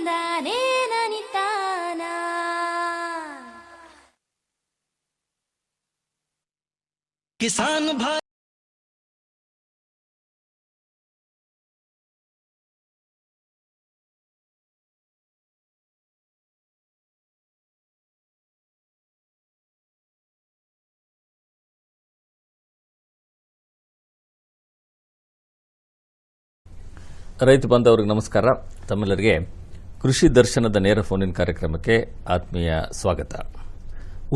ತಂದಾನೇ ನನಿತಾನ ಕಿಸಾನ್ ಭಾರತ್ ರೈತ ಬಾಂಧವರಿಗೆ ನಮಸ್ಕಾರ. ತಮ್ಮೆಲ್ಲರಿಗೆ ಕೃಷಿ ದರ್ಶನದ ನೇರ ಫೋನ್ ಕಾರ್ಯಕ್ರಮಕ್ಕೆ ಆತ್ಮೀಯ ಸ್ವಾಗತ.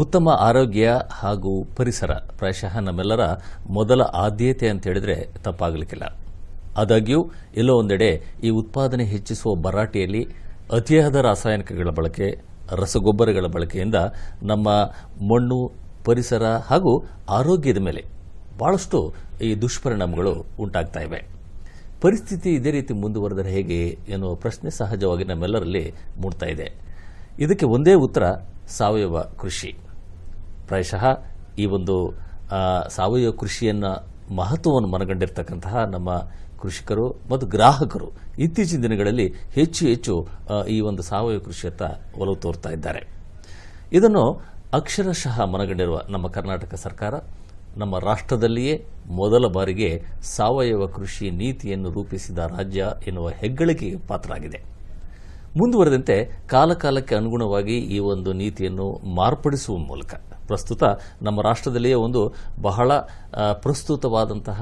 ಉತ್ತಮ ಆರೋಗ್ಯ ಹಾಗೂ ಪರಿಸರ ಪ್ರಾಯಶಃ ನಮ್ಮೆಲ್ಲರ ಮೊದಲ ಆದ್ಯತೆ ಅಂತ ಹೇಳಿದ್ರೆ ತಪ್ಪಾಗಲಿಕ್ಕಿಲ್ಲ. ಆದಾಗ್ಯೂ ಎಲ್ಲೋ ಒಂದೆಡೆ ಈ ಉತ್ಪಾದನೆ ಹೆಚ್ಚಿಸುವ ಭರಾಟೆಯಲ್ಲಿ ಅತಿಯಾದ ರಾಸಾಯನಿಕಗಳ ಬಳಕೆ, ರಸಗೊಬ್ಬರಗಳ ಬಳಕೆಯಿಂದ ನಮ್ಮ ಮಣ್ಣು, ಪರಿಸರ ಹಾಗೂ ಆರೋಗ್ಯದ ಮೇಲೆ ಬಹಳಷ್ಟು ಈ ದುಷ್ಪರಿಣಾಮಗಳು ಉಂಟಾಗ್ತಾ ಇವೆ. ಪರಿಸ್ಥಿತಿ ಇದೇ ರೀತಿ ಮುಂದುವರೆದರೆ ಹೇಗೆ ಎನ್ನುವ ಪ್ರಶ್ನೆ ಸಹಜವಾಗಿ ನಮ್ಮೆಲ್ಲರಲ್ಲಿ ಮೂಡ್ತಾ ಇದೆ. ಇದಕ್ಕೆ ಒಂದೇ ಉತ್ತರ ಸಾವಯವ ಕೃಷಿ. ಪ್ರಾಯಶಃ ಈ ಒಂದು ಸಾವಯವ ಕೃಷಿಯನ್ನು ಮಹತ್ವವನ್ನು ಮನಗಂಡಿರ್ತಕ್ಕಂತಹ ನಮ್ಮ ಕೃಷಿಕರು ಮತ್ತು ಗ್ರಾಹಕರು ಇತ್ತೀಚಿನ ದಿನಗಳಲ್ಲಿ ಹೆಚ್ಚು ಈ ಒಂದು ಸಾವಯವ ಕೃಷಿಯತ್ತ ಒಲವು ತೋರ್ತಾ ಇದ್ದಾರೆ. ಇದನ್ನು ಅಕ್ಷರಶಃ ಮನಗಂಡಿರುವ ನಮ್ಮ ಕರ್ನಾಟಕ ಸರ್ಕಾರ ನಮ್ಮ ರಾಷ್ಟ್ರದಲ್ಲಿಯೇ ಮೊದಲ ಬಾರಿಗೆ ಸಾವಯವ ಕೃಷಿ ನೀತಿಯನ್ನು ರೂಪಿಸಿದ ರಾಜ್ಯ ಎನ್ನುವ ಹೆಗ್ಗಳಿಕೆಗೆ ಪಾತ್ರವಾಗಿದೆ. ಮುಂದುವರೆದಂತೆ ಕಾಲಕಾಲಕ್ಕೆ ಅನುಗುಣವಾಗಿ ಈ ಒಂದು ನೀತಿಯನ್ನು ಮಾರ್ಪಡಿಸುವ ಮೂಲಕ ಪ್ರಸ್ತುತ ನಮ್ಮ ರಾಷ್ಟ್ರದಲ್ಲಿಯೇ ಒಂದು ಬಹಳ ಪ್ರಸ್ತುತವಾದಂತಹ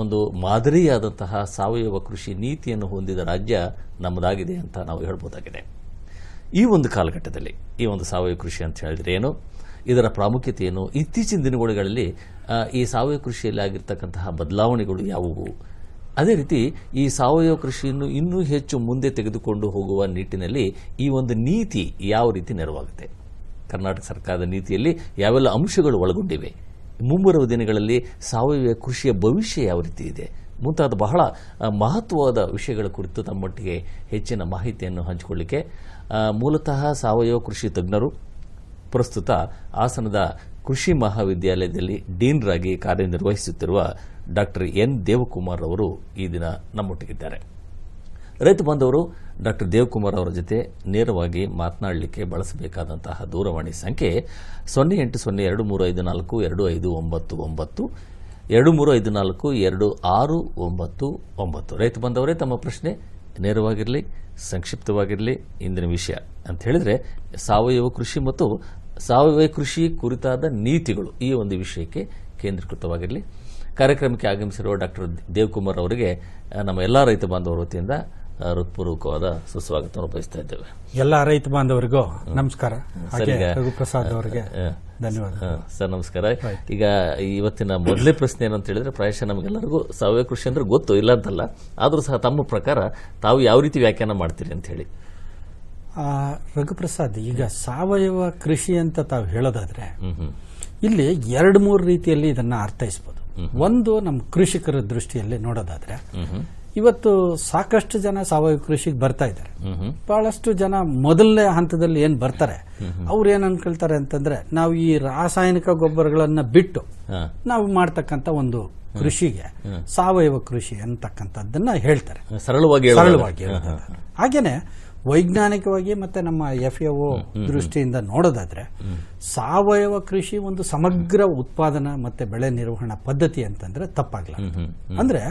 ಒಂದು ಮಾದರಿಯಾದಂತಹ ಸಾವಯವ ಕೃಷಿ ನೀತಿಯನ್ನು ಹೊಂದಿದ ರಾಜ್ಯ ನಮ್ಮದಾಗಿದೆ ಅಂತ ನಾವು ಹೇಳಬಹುದಾಗಿದೆ. ಈ ಒಂದು ಕಾಲಘಟ್ಟದಲ್ಲಿ ಈ ಒಂದು ಸಾವಯವ ಕೃಷಿ ಅಂತ ಹೇಳಿದ್ರೆ ಏನು, ಇದರ ಪ್ರಾಮುಖ್ಯತೆ ಏನು, ಇತ್ತೀಚಿನ ದಿನಗಳಲ್ಲಿ ಈ ಸಾವಯವ ಕೃಷಿಯಲ್ಲಿ ಆಗಿರ್ತಕ್ಕಂತಹ ಬದಲಾವಣೆಗಳು ಯಾವುವು, ಅದೇ ರೀತಿ ಈ ಸಾವಯವ ಕೃಷಿಯನ್ನು ಇನ್ನೂ ಹೆಚ್ಚು ಮುಂದೆ ತೆಗೆದುಕೊಂಡು ಹೋಗುವ ನಿಟ್ಟಿನಲ್ಲಿ ಈ ಒಂದು ನೀತಿ ಯಾವ ರೀತಿ ನೆರವಾಗುತ್ತೆ, ಕರ್ನಾಟಕ ಸರ್ಕಾರದ ನೀತಿಯಲ್ಲಿ ಯಾವೆಲ್ಲ ಅಂಶಗಳು ಒಳಗೊಂಡಿವೆ, ಮುಂಬರುವ ದಿನಗಳಲ್ಲಿ ಸಾವಯವ ಕೃಷಿಯ ಭವಿಷ್ಯ ಯಾವ ರೀತಿ ಇದೆ ಮುಂತಾದ ಬಹಳ ಮಹತ್ವವಾದ ವಿಷಯಗಳ ಕುರಿತು ತಮ್ಮೊಟ್ಟಿಗೆ ಹೆಚ್ಚಿನ ಮಾಹಿತಿಯನ್ನು ಹಂಚಿಕೊಳ್ಳಿಕ್ಕೆ ಮೂಲತಃ ಸಾವಯವ ಕೃಷಿ ತಜ್ಞರು, ಪ್ರಸ್ತುತ ಹಾಸನದ ಕೃಷಿ ಮಹಾವಿದ್ಯಾಲಯದಲ್ಲಿ ಡೀನ್ರಾಗಿ ಕಾರ್ಯನಿರ್ವಹಿಸುತ್ತಿರುವ ಡಾಕ್ಟರ್ ಎನ್ ದೇವಕುಮಾರ್ ಅವರು ಈ ದಿನ ನಮ್ಮೊಟ್ಟಿಗಿದ್ದಾರೆ. ರೈತ ಬಾಂಧವರು ಡಾಕ್ಟರ್ ದೇವಕುಮಾರ್ ಅವರ ಜೊತೆ ನೇರವಾಗಿ ಮಾತನಾಡಲಿಕ್ಕೆ ಬಳಸಬೇಕಾದಂತಹ ದೂರವಾಣಿ ಸಂಖ್ಯೆ 0802354259 23542699. ರೈತ ಬಾಂಧವರೇ, ತಮ್ಮ ಪ್ರಶ್ನೆ ನೇರವಾಗಿರಲಿ, ಸಂಕ್ಷಿಪ್ತವಾಗಿರಲಿ. ಇಂದಿನ ವಿಷಯ ಅಂತ ಹೇಳಿದ್ರೆ ಸಾವಯವ ಕೃಷಿ ಮತ್ತು ಸಾವಯವ ಕೃಷಿ ಕುರಿತಾದ ನೀತಿಗಳು, ಈ ಒಂದು ವಿಷಯಕ್ಕೆ ಕೇಂದ್ರೀಕೃತವಾಗಿರಲಿ. ಕಾರ್ಯಕ್ರಮಕ್ಕೆ ಆಗಮಿಸಿರುವ ಡಾಕ್ಟರ್ ದೇವಕುಮಾರ್ ಅವರಿಗೆ ನಮ್ಮ ಎಲ್ಲ ರೈತ ಬಾಂಧವರ ವತಿಯಿಂದ ಹೃತ್ಪೂರ್ವಕವಾದ ಸುಸ್ವಾಗತವನ್ನು ಬಯಸ್ತಾ ಇದ್ದೇವೆ. ಎಲ್ಲ ರೈತ ಬಾಂಧವರಿಗೂ ನಮಸ್ಕಾರ. ರಘುಪ್ರಸಾದ್ ಅವರಿಗೆ ಧನ್ಯವಾದ. ಸರ್ ನಮಸ್ಕಾರ. ಈಗ ಇವತ್ತಿನ ಮೊದಲೇ ಪ್ರಶ್ನೆ ಏನಂತ ಹೇಳಿದ್ರೆ, ಪ್ರಾಯಶಃ ನಮಗೆಲ್ಲರಿಗೂ ಸಾವಯವ ಕೃಷಿ ಅಂದ್ರೆ ಗೊತ್ತು, ಇಲ್ಲ ಅಂತಲ್ಲ, ಆದರೂ ಸಹ ತಮ್ಮ ಪ್ರಕಾರ ತಾವು ಯಾವ ರೀತಿ ವ್ಯಾಖ್ಯಾನ ಮಾಡ್ತೀರಿ ಅಂತ ಹೇಳಿ. ರಘುಪ್ರಸಾದ್, ಈಗ ಸಾವಯವ ಕೃಷಿ ಅಂತ ತಾವು ಹೇಳೋದಾದ್ರೆ ಇಲ್ಲಿ 2-3 ರೀತಿಯಲ್ಲಿ ಇದನ್ನ ಅರ್ಥೈಸಬಹುದು. ಒಂದು, ನಮ್ಮ ಕೃಷಿಕರ ದೃಷ್ಟಿಯಲ್ಲಿ ನೋಡೋದಾದ್ರೆ ಇವತ್ತು ಸಾಕಷ್ಟು ಜನ ಸಾವಯವ ಕೃಷಿಗೆ ಬರ್ತಾ ಇದ್ದಾರೆ. ಬಹಳಷ್ಟು ಜನ ಮೊದಲನೇ ಹಂತದಲ್ಲಿ ಏನ್ ಬರ್ತಾರೆ, ಅವ್ರು ಏನ್ ಅನ್ಕೊಳ್ತಾರೆ ಅಂತಂದ್ರೆ, ನಾವು ಈ ರಾಸಾಯನಿಕ ಗೊಬ್ಬರಗಳನ್ನ ಬಿಟ್ಟು ನಾವು ಮಾಡ್ತಕ್ಕಂತ ಒಂದು ಕೃಷಿಗೆ ಸಾವಯವ ಕೃಷಿ ಅಂತಕ್ಕಂಥದ್ದನ್ನ ಹೇಳ್ತಾರೆ ಸರಳವಾಗಿ. ಹಾಗೇನೆ ವೈಜ್ಞಾನಿಕವಾಗಿ ಮತ್ತೆ ನಮ್ಮ FAO ದೃಷ್ಟಿಯಿಂದ ನೋಡೋದಾದ್ರೆ ಸಾವಯವ ಕೃಷಿ ಒಂದು ಸಮಗ್ರ ಉತ್ಪಾದನಾ ಮತ್ತೆ ಬೆಳೆ ನಿರ್ವಹಣಾ ಪದ್ಧತಿ ಅಂತಂದ್ರೆ ತಪ್ಪಾಗಲ್ಲ. ಅಂದ್ರೆ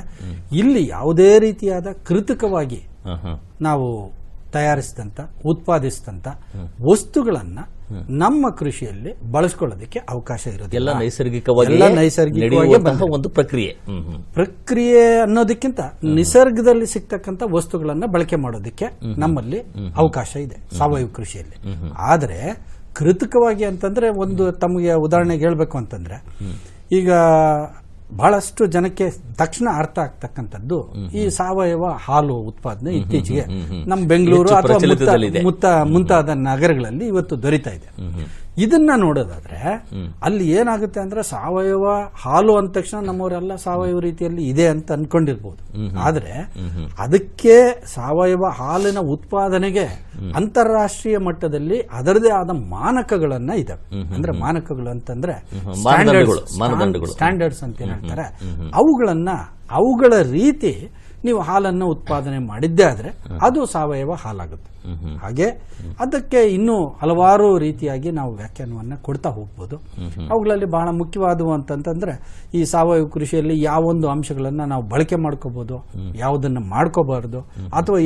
ಇಲ್ಲಿ ಯಾವುದೇ ರೀತಿಯಾದ ಕೃತಕವಾಗಿ ನಾವು ತಯಾರಿಸಿದಂತ ಉತ್ಪಾದಿಸಿದಂತ ವಸ್ತುಗಳನ್ನ ನಮ್ಮ ಕೃಷಿಯಲ್ಲಿ ಬಳಸ್ಕೊಳ್ಳೋದಕ್ಕೆ ಅವಕಾಶ ಇರೋದು. ಎಲ್ಲ ನೈಸರ್ಗಿಕವಾಗಿ ಒಂದು ಪ್ರಕ್ರಿಯೆ ಅನ್ನೋದಕ್ಕಿಂತ ನಿಸರ್ಗದಲ್ಲಿ ಸಿಗ್ತಕ್ಕಂಥ ವಸ್ತುಗಳನ್ನ ಬಳಕೆ ಮಾಡೋದಕ್ಕೆ ನಮ್ಮಲ್ಲಿ ಅವಕಾಶ ಇದೆ ಸಾವಯವ ಕೃಷಿಯಲ್ಲಿ. ಆದ್ರೆ ಕೃತಕವಾಗಿ ಅಂತಂದ್ರೆ, ಒಂದು ತಮಗೆ ಉದಾಹರಣೆಗೆ ಹೇಳ್ಬೇಕು ಅಂತಂದ್ರೆ, ಈಗ ಬಹಳಷ್ಟು ಜನಕ್ಕೆ ತಕ್ಷಣ ಅರ್ಥ ಆಗ್ತಕ್ಕಂಥದ್ದು ಈ ಸಾವಯವ ಹಾಲು ಉತ್ಪಾದನೆ ಇತ್ತೀಚೆಗೆ ನಮ್ಮ ಬೆಂಗಳೂರು ಅಥವಾ ಮುಂತಾದ ನಗರಗಳಲ್ಲಿ ಇವತ್ತು ದೊರೀತಾ ಇದೆ. ಇದನ್ನ ನೋಡೋದಾದ್ರೆ ಅಲ್ಲಿ ಏನಾಗುತ್ತೆ ಅಂದ್ರೆ, ಸಾವಯವ ಹಾಲು ಅಂದ ತಕ್ಷಣ ನಮ್ಮವರೆಲ್ಲ ಸಾವಯವ ರೀತಿಯಲ್ಲಿ ಇದೆ ಅಂತ ಅನ್ಕೊಂಡಿರ್ಬೋದು. ಆದ್ರೆ ಅದಕ್ಕೆ ಸಾವಯವ ಹಾಲಿನ ಉತ್ಪಾದನೆಗೆ ಅಂತಾರಾಷ್ಟ್ರೀಯ ಮಟ್ಟದಲ್ಲಿ ಅದರದೇ ಆದ ಮಾನಕಗಳನ್ನ ಇದಾವೆ. ಅಂದ್ರೆ ಮಾನಕಗಳು ಅಂತಂದ್ರೆ ಸ್ಟ್ಯಾಂಡರ್ಡ್ಸ್ ಅಂತ ಹೇಳ್ತಾರೆ. ಅವುಗಳ ರೀತಿ ನೀವು ಹಾಲನ್ನು ಉತ್ಪಾದನೆ ಮಾಡಿದ್ದೇ ಆದ್ರೆ ಅದು ಸಾವಯವ ಹಾಲಾಗುತ್ತೆ. ಹಾಗೆ ಅದಕ್ಕೆ ಇನ್ನೂ ಹಲವಾರು ರೀತಿಯಾಗಿ ನಾವು ವ್ಯಾಖ್ಯಾನವನ್ನ ಕೊಡ್ತಾ ಹೋಗ್ಬೋದು. ಅವುಗಳಲ್ಲಿ ಬಹಳ ಮುಖ್ಯವಾದವು ಅಂತಂದ್ರೆ ಈ ಸಾವಯವ ಕೃಷಿಯಲ್ಲಿ ಯಾವೊಂದು ಅಂಶಗಳನ್ನ ನಾವು ಬಳಕೆ ಮಾಡ್ಕೋಬಹುದು, ಯಾವುದನ್ನ ಮಾಡ್ಕೋಬಾರದು, ಅಥವಾ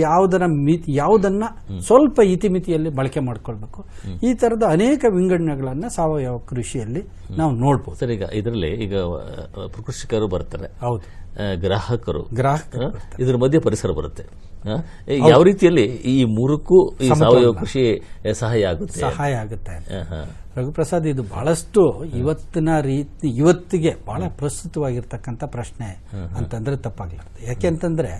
ಯಾವುದನ್ನ ಸ್ವಲ್ಪ ಇತಿಮಿತಿಯಲ್ಲಿ ಬಳಕೆ ಮಾಡ್ಕೊಳ್ಬೇಕು. ಈ ತರದ ಅನೇಕ ವಿಂಗಡಣೆಗಳನ್ನ ಸಾವಯವ ಕೃಷಿಯಲ್ಲಿ ನಾವು ನೋಡ್ಬೋದು. ಸರ್, ಈಗ ಇದರಲ್ಲಿ ಈಗ ಕೃಷಿಕರು ಬರ್ತಾರೆ, ಹೌದು, ಗ್ರಾಹಕರು, ಗ್ರಾಹಕರು, ಇದ್ರ ಮಧ್ಯೆ ಪರಿಸರ ಬರುತ್ತೆ. ಯಾವ ರೀತಿಯಲ್ಲಿ ಈ ಮೂರಕ್ಕೂ ಈ ಸಾವಯವ ಕೃಷಿ ಸಹಾಯ ಆಗುತ್ತೆ? ರಘುಪ್ರಸಾದ್, ಇದು ಬಹಳಷ್ಟು ಇವತ್ತಿಗೆ ಬಹಳ ಪ್ರಸ್ತುತವಾಗಿರ್ತಕ್ಕಂಥ ಪ್ರಶ್ನೆ ಅಂತಂದ್ರೆ ತಪ್ಪಾಗ್ಲಾರ್ದು. ಯಾಕೆಂತಂದ್ರೆ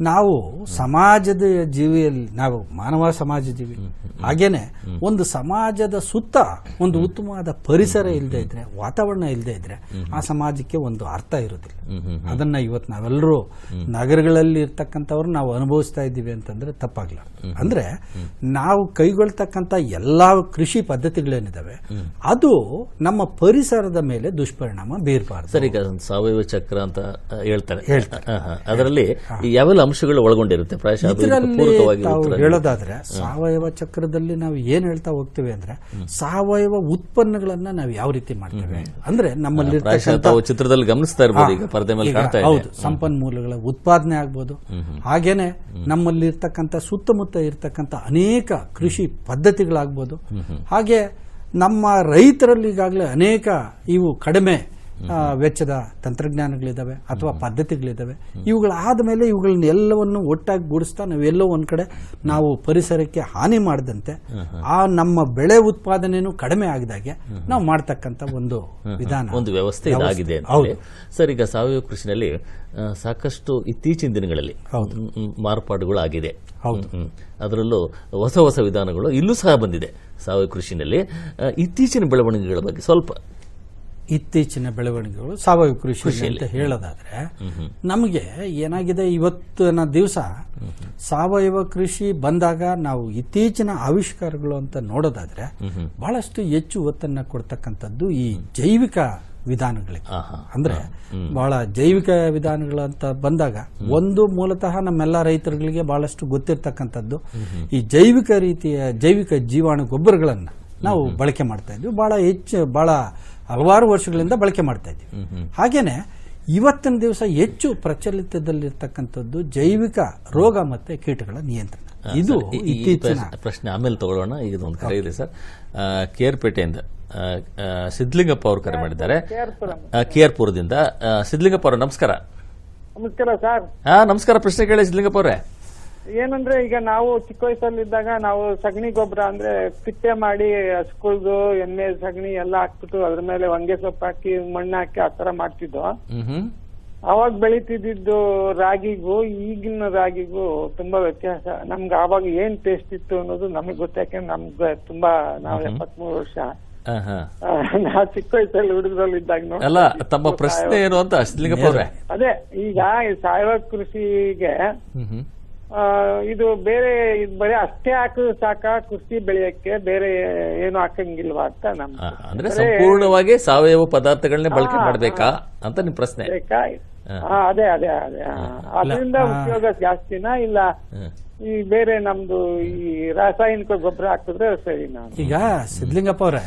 ನಾವು ಸಮಾಜದ ಜೀವಿಯಲ್ಲಿ, ನಾವು ಮಾನವ ಸಮಾಜ ಜೀವಿ, ಹಾಗೇನೆ ಒಂದು ಸಮಾಜದ ಸುತ್ತ ಒಂದು ಉತ್ತಮವಾದ ಪರಿಸರ ಇಲ್ಲದೆ ಇದ್ರೆ, ವಾತಾವರಣ ಇಲ್ಲದೆ ಇದ್ರೆ ಆ ಸಮಾಜಕ್ಕೆ ಒಂದು ಅರ್ಥ ಇರೋದಿಲ್ಲ. ಅದನ್ನ ಇವತ್ತು ನಾವೆಲ್ಲರೂ ನಗರಗಳಲ್ಲಿ ಇರ್ತಕ್ಕಂಥವ್ರು ನಾವು ಅನುಭವಿಸ್ತಾ ಇದ್ದೀವಿ ಅಂತಂದ್ರೆ ತಪ್ಪಾಗ್ಲಾರ್ದು. ಅಂದ್ರೆ ನಾವು ಕೈಗೊಳ್ತಕ್ಕಂಥ ಎಲ್ಲಾ ಕೃಷಿ ಪದ್ಧತಿಗಳೇನಿದಾವೆ ಅದು ನಮ್ಮ ಪರಿಸರದ ಮೇಲೆ ದುಷ್ಪರಿಣಾಮ ಬೀರಬಾರದು. ಸರ್, ಈಗ ಸಾವಯವ ಚಕ್ರ ಅಂತ ಹೇಳ್ತಾರೆ, ಅದರಲ್ಲಿ ಯಾವೆಲ್ಲ ಅಂಶಗಳು ಒಳಗೊಂಡಿರುತ್ತೆ? ಹೇಳೋದಾದ್ರೆ ಸಾವಯವ ಚಕ್ರದಲ್ಲಿ ನಾವು ಏನ್ ಹೇಳ್ತಾ ಹೋಗ್ತೇವೆ ಅಂದ್ರೆ ಸಾವಯವ ಉತ್ಪನ್ನಗಳನ್ನ ನಾವು ಯಾವ ರೀತಿ ಮಾಡ್ತೇವೆ ಅಂದ್ರೆ ನಮ್ಮಲ್ಲಿ ಚಿತ್ರದಲ್ಲಿ ಗಮನಿಸ್ತಾ ಇರ್ಬೋದು, ಈಗ ಪರದೆ ಮೇಲೆ ಕಾಣ್ತಾ ಇದೆ. ಹೌದು, ಸಂಪನ್ಮೂಲಗಳ ಉತ್ಪಾದನೆ ಆಗ್ಬೋದು. ಹಾಗೇನೆ ನಮ್ಮಲ್ಲಿ ಇರ್ತಕ್ಕಂಥ ಸುತ್ತಮುತ್ತ ಇರ್ತಕ್ಕಂಥ ಅನೇಕ ಕೃಷಿ ಪದ್ಧತಿಗಳಾಗ್ಬೋದು. ಹಾಗೆ ನಮ್ಮ ರೈತರಲ್ಲಿ ಈಗಾಗಲೇ ಅನೇಕ ಇವು ಕಡಿಮೆ ವೆಚ್ಚದ ತಂತ್ರಜ್ಞಾನಗಳಿದಾವೆ ಅಥವಾ ಪದ್ಧತಿಗಳಿದಾವೆ. ಇವುಗಳಾದ ಮೇಲೆ ಇವುಗಳನ್ನ ಎಲ್ಲವನ್ನು ಒಟ್ಟಾಗಿ ಗೂಡಿಸ್ತಾ ನಾವೆಲ್ಲೋ ಒಂದ್ ಕಡೆ ನಾವು ಪರಿಸರಕ್ಕೆ ಹಾನಿ ಮಾಡದಂತೆ ಆ ನಮ್ಮ ಬೆಳೆ ಉತ್ಪಾದನೆನೂ ಕಡಿಮೆ ಆಗಿದಾಗೆ ನಾವು ಮಾಡ್ತಕ್ಕಂಥ ಒಂದು ವಿಧಾನ, ಒಂದು ವ್ಯವಸ್ಥೆ ಇದಾಗಿದೆ. ಸರ್, ಈಗ ಸಾವಯವ ಕೃಷಿನಲ್ಲಿ ಸಾಕಷ್ಟು ಇತ್ತೀಚಿನ ದಿನಗಳಲ್ಲಿ ಮಾರ್ಪಾಡುಗಳು ಆಗಿದೆ. ಹೌದು, ಅದರಲ್ಲೂ ಹೊಸ ಹೊಸ ವಿಧಾನಗಳು ಇಲ್ಲೂ ಸಹ ಬಂದಿದೆ ಸಾವಯವ ಕೃಷಿನಲ್ಲಿ. ಇತ್ತೀಚಿನ ಬೆಳವಣಿಗೆಗಳ ಬಗ್ಗೆ ಸ್ವಲ್ಪ ಇತ್ತೀಚಿನ ಬೆಳವಣಿಗೆಗಳು ಸಾವಯವ ಕೃಷಿ ಅಂತ ಹೇಳೋದಾದ್ರೆ ನಮಗೆ ಏನಾಗಿದೆ, ಇವತ್ತಿನ ದಿವಸ ಸಾವಯವ ಕೃಷಿ ಬಂದಾಗ ನಾವು ಇತ್ತೀಚಿನ ಆವಿಷ್ಕಾರಗಳು ಅಂತ ನೋಡೋದಾದ್ರೆ ಬಹಳಷ್ಟು ಹೆಚ್ಚು ಒತ್ತನ್ನ ಕೊಡ್ತಕ್ಕಂಥದ್ದು ಈ ಜೈವಿಕ ವಿಧಾನಗಳಿಗೆ. ಅಂದ್ರೆ ಬಹಳ ಜೈವಿಕ ವಿಧಾನಗಳು ಅಂತ ಬಂದಾಗ ಒಂದು ಮೂಲತಃ ನಮ್ಮೆಲ್ಲ ರೈತರುಗಳಿಗೆ ಬಹಳಷ್ಟು ಗೊತ್ತಿರ್ತಕ್ಕಂಥದ್ದು ಈ ಜೈವಿಕ ಜೀವಾಣು ಗೊಬ್ಬರಗಳನ್ನ ನಾವು ಬಳಕೆ ಮಾಡ್ತಾ ಇದ್ವಿ. ಬಹಳ ಹಲವಾರು ವರ್ಷಗಳಿಂದ ಬಳಕೆ ಮಾಡ್ತಾ ಇದ್ದೀವಿ. ಹಾಗೇನೆ ಇವತ್ತಿನ ದಿವಸ ಹೆಚ್ಚು ಪ್ರಚಲಿತದಲ್ಲಿರ್ತಕ್ಕಂಥದ್ದು ಜೈವಿಕ ರೋಗ ಮತ್ತೆ ಕೀಟಗಳ ನಿಯಂತ್ರಣ. ಇದು ಇತ್ತೀಚಿನ ಪ್ರಶ್ನೆ ಆಮೇಲೆ ತಗೊಳ್ಳೋಣ. ಈಗ ಒಂದು ಕರೆ ಇದೆ ಸರ್, ಕೇರ್ಪೇಟೆಯಿಂದ ಸಿದ್ಲಿಂಗಪ್ಪ ಅವರು ಕರೆ ಮಾಡಿದ್ದಾರೆ, ಕೇರ್ಪುರದಿಂದ. ಸಿದ್ಲಿಂಗಪ್ಪ ಅವರು ನಮಸ್ಕಾರ. ನಮಸ್ಕಾರ ಸರ್. ನಮಸ್ಕಾರ. ಪ್ರಶ್ನೆ ಕೇಳಿ ಸಿದ್ಲಿಂಗಪ್ಪ ಅವರೇ. ಏನಂದ್ರೆ ಈಗ ನಾವು ಚಿಕ್ಕ ವಯಸ್ಸಲ್ಲಿದ್ದಾಗ ನಾವು ಸಗಣಿ ಗೊಬ್ಬರ ಅಂದ್ರೆ ತಿಪ್ಪೆ ಮಾಡಿ ಹಸ್ಕುಳ್ದು ಎಣ್ಣೆ ಸಗಣಿ ಎಲ್ಲ ಹಾಕ್ಬಿಟ್ಟು ಅದ್ರ ಮೇಲೆ ಹೊಂಗೆ ಸೊಪ್ಪು ಹಾಕಿ ಮಣ್ಣು ಹಾಕಿ ಆತರ ಮಾಡ್ತಿದ್ವು. ಅವಾಗ ಬೆಳಿತಿದ್ದು ರಾಗಿಗೂ ಈಗಿನ ರಾಗಿಗೂ ತುಂಬಾ ವ್ಯತ್ಯಾಸ. ನಮ್ಗೆ ಆವಾಗ ಏನ್ ಟೇಸ್ಟ್ ಇತ್ತು ಅನ್ನೋದು ನಮಗ್ ಗೊತ್ತಾಕೆ. ನಮ್ಗೆ ತುಂಬಾ ನಾವು 73 ವರ್ಷ, ನಾವು ಚಿಕ್ಕ ವಯಸ್ಸಲ್ಲಿ ಹುಡುಗರಲ್ಲಿ ಇದ್ದಾಗ. ಅಲ್ಲ, ತಮ್ಮ ಪ್ರಶ್ನೆ ಏನು ಅಂತ ಸಿದ್ಲಿಂಗಪ್ಪ ಅವರೇ? ಅದೇ, ಈಗ ಈ ಸಾವಯವ ಕೃಷಿಗೆ ಇದು ಬೇರೆ ಬರೀ ಅಷ್ಟೇ ಹಾಕಿದ್ರೆ ಸಾಕ ಕೃಷಿ ಬೆಳೆಯಕ್ಕೆ, ಬೇರೆ ಏನು ಹಾಕಂಗಿಲ್ವಾ ಅಂತ ನಮ್ ಅಂದ್ರೆ ಸಂಪೂರ್ಣವಾಗಿ ಸಾವಯವ ಪದಾರ್ಥಗಳನ್ನೇ ಬಳಕೆ ಮಾಡ್ಬೇಕಾ ಅಂತ ನಿಮ್ ಪ್ರಶ್ನೆ? ಅದೇ ಅದರಿಂದ ಉಪಯೋಗ ಜಾಸ್ತಿನಾ ಇಲ್ಲ ಈ ಬೇರೆ ನಮ್ದು ಈ ರಾಸಾಯನಿಕ ಗೊಬ್ಬರ ಹಾಕಿದ್ರೆ ಸರಿನಾ? ಈಗ ಸಿದ್ಲಿಂಗಪ್ಪ ಅವರೇ,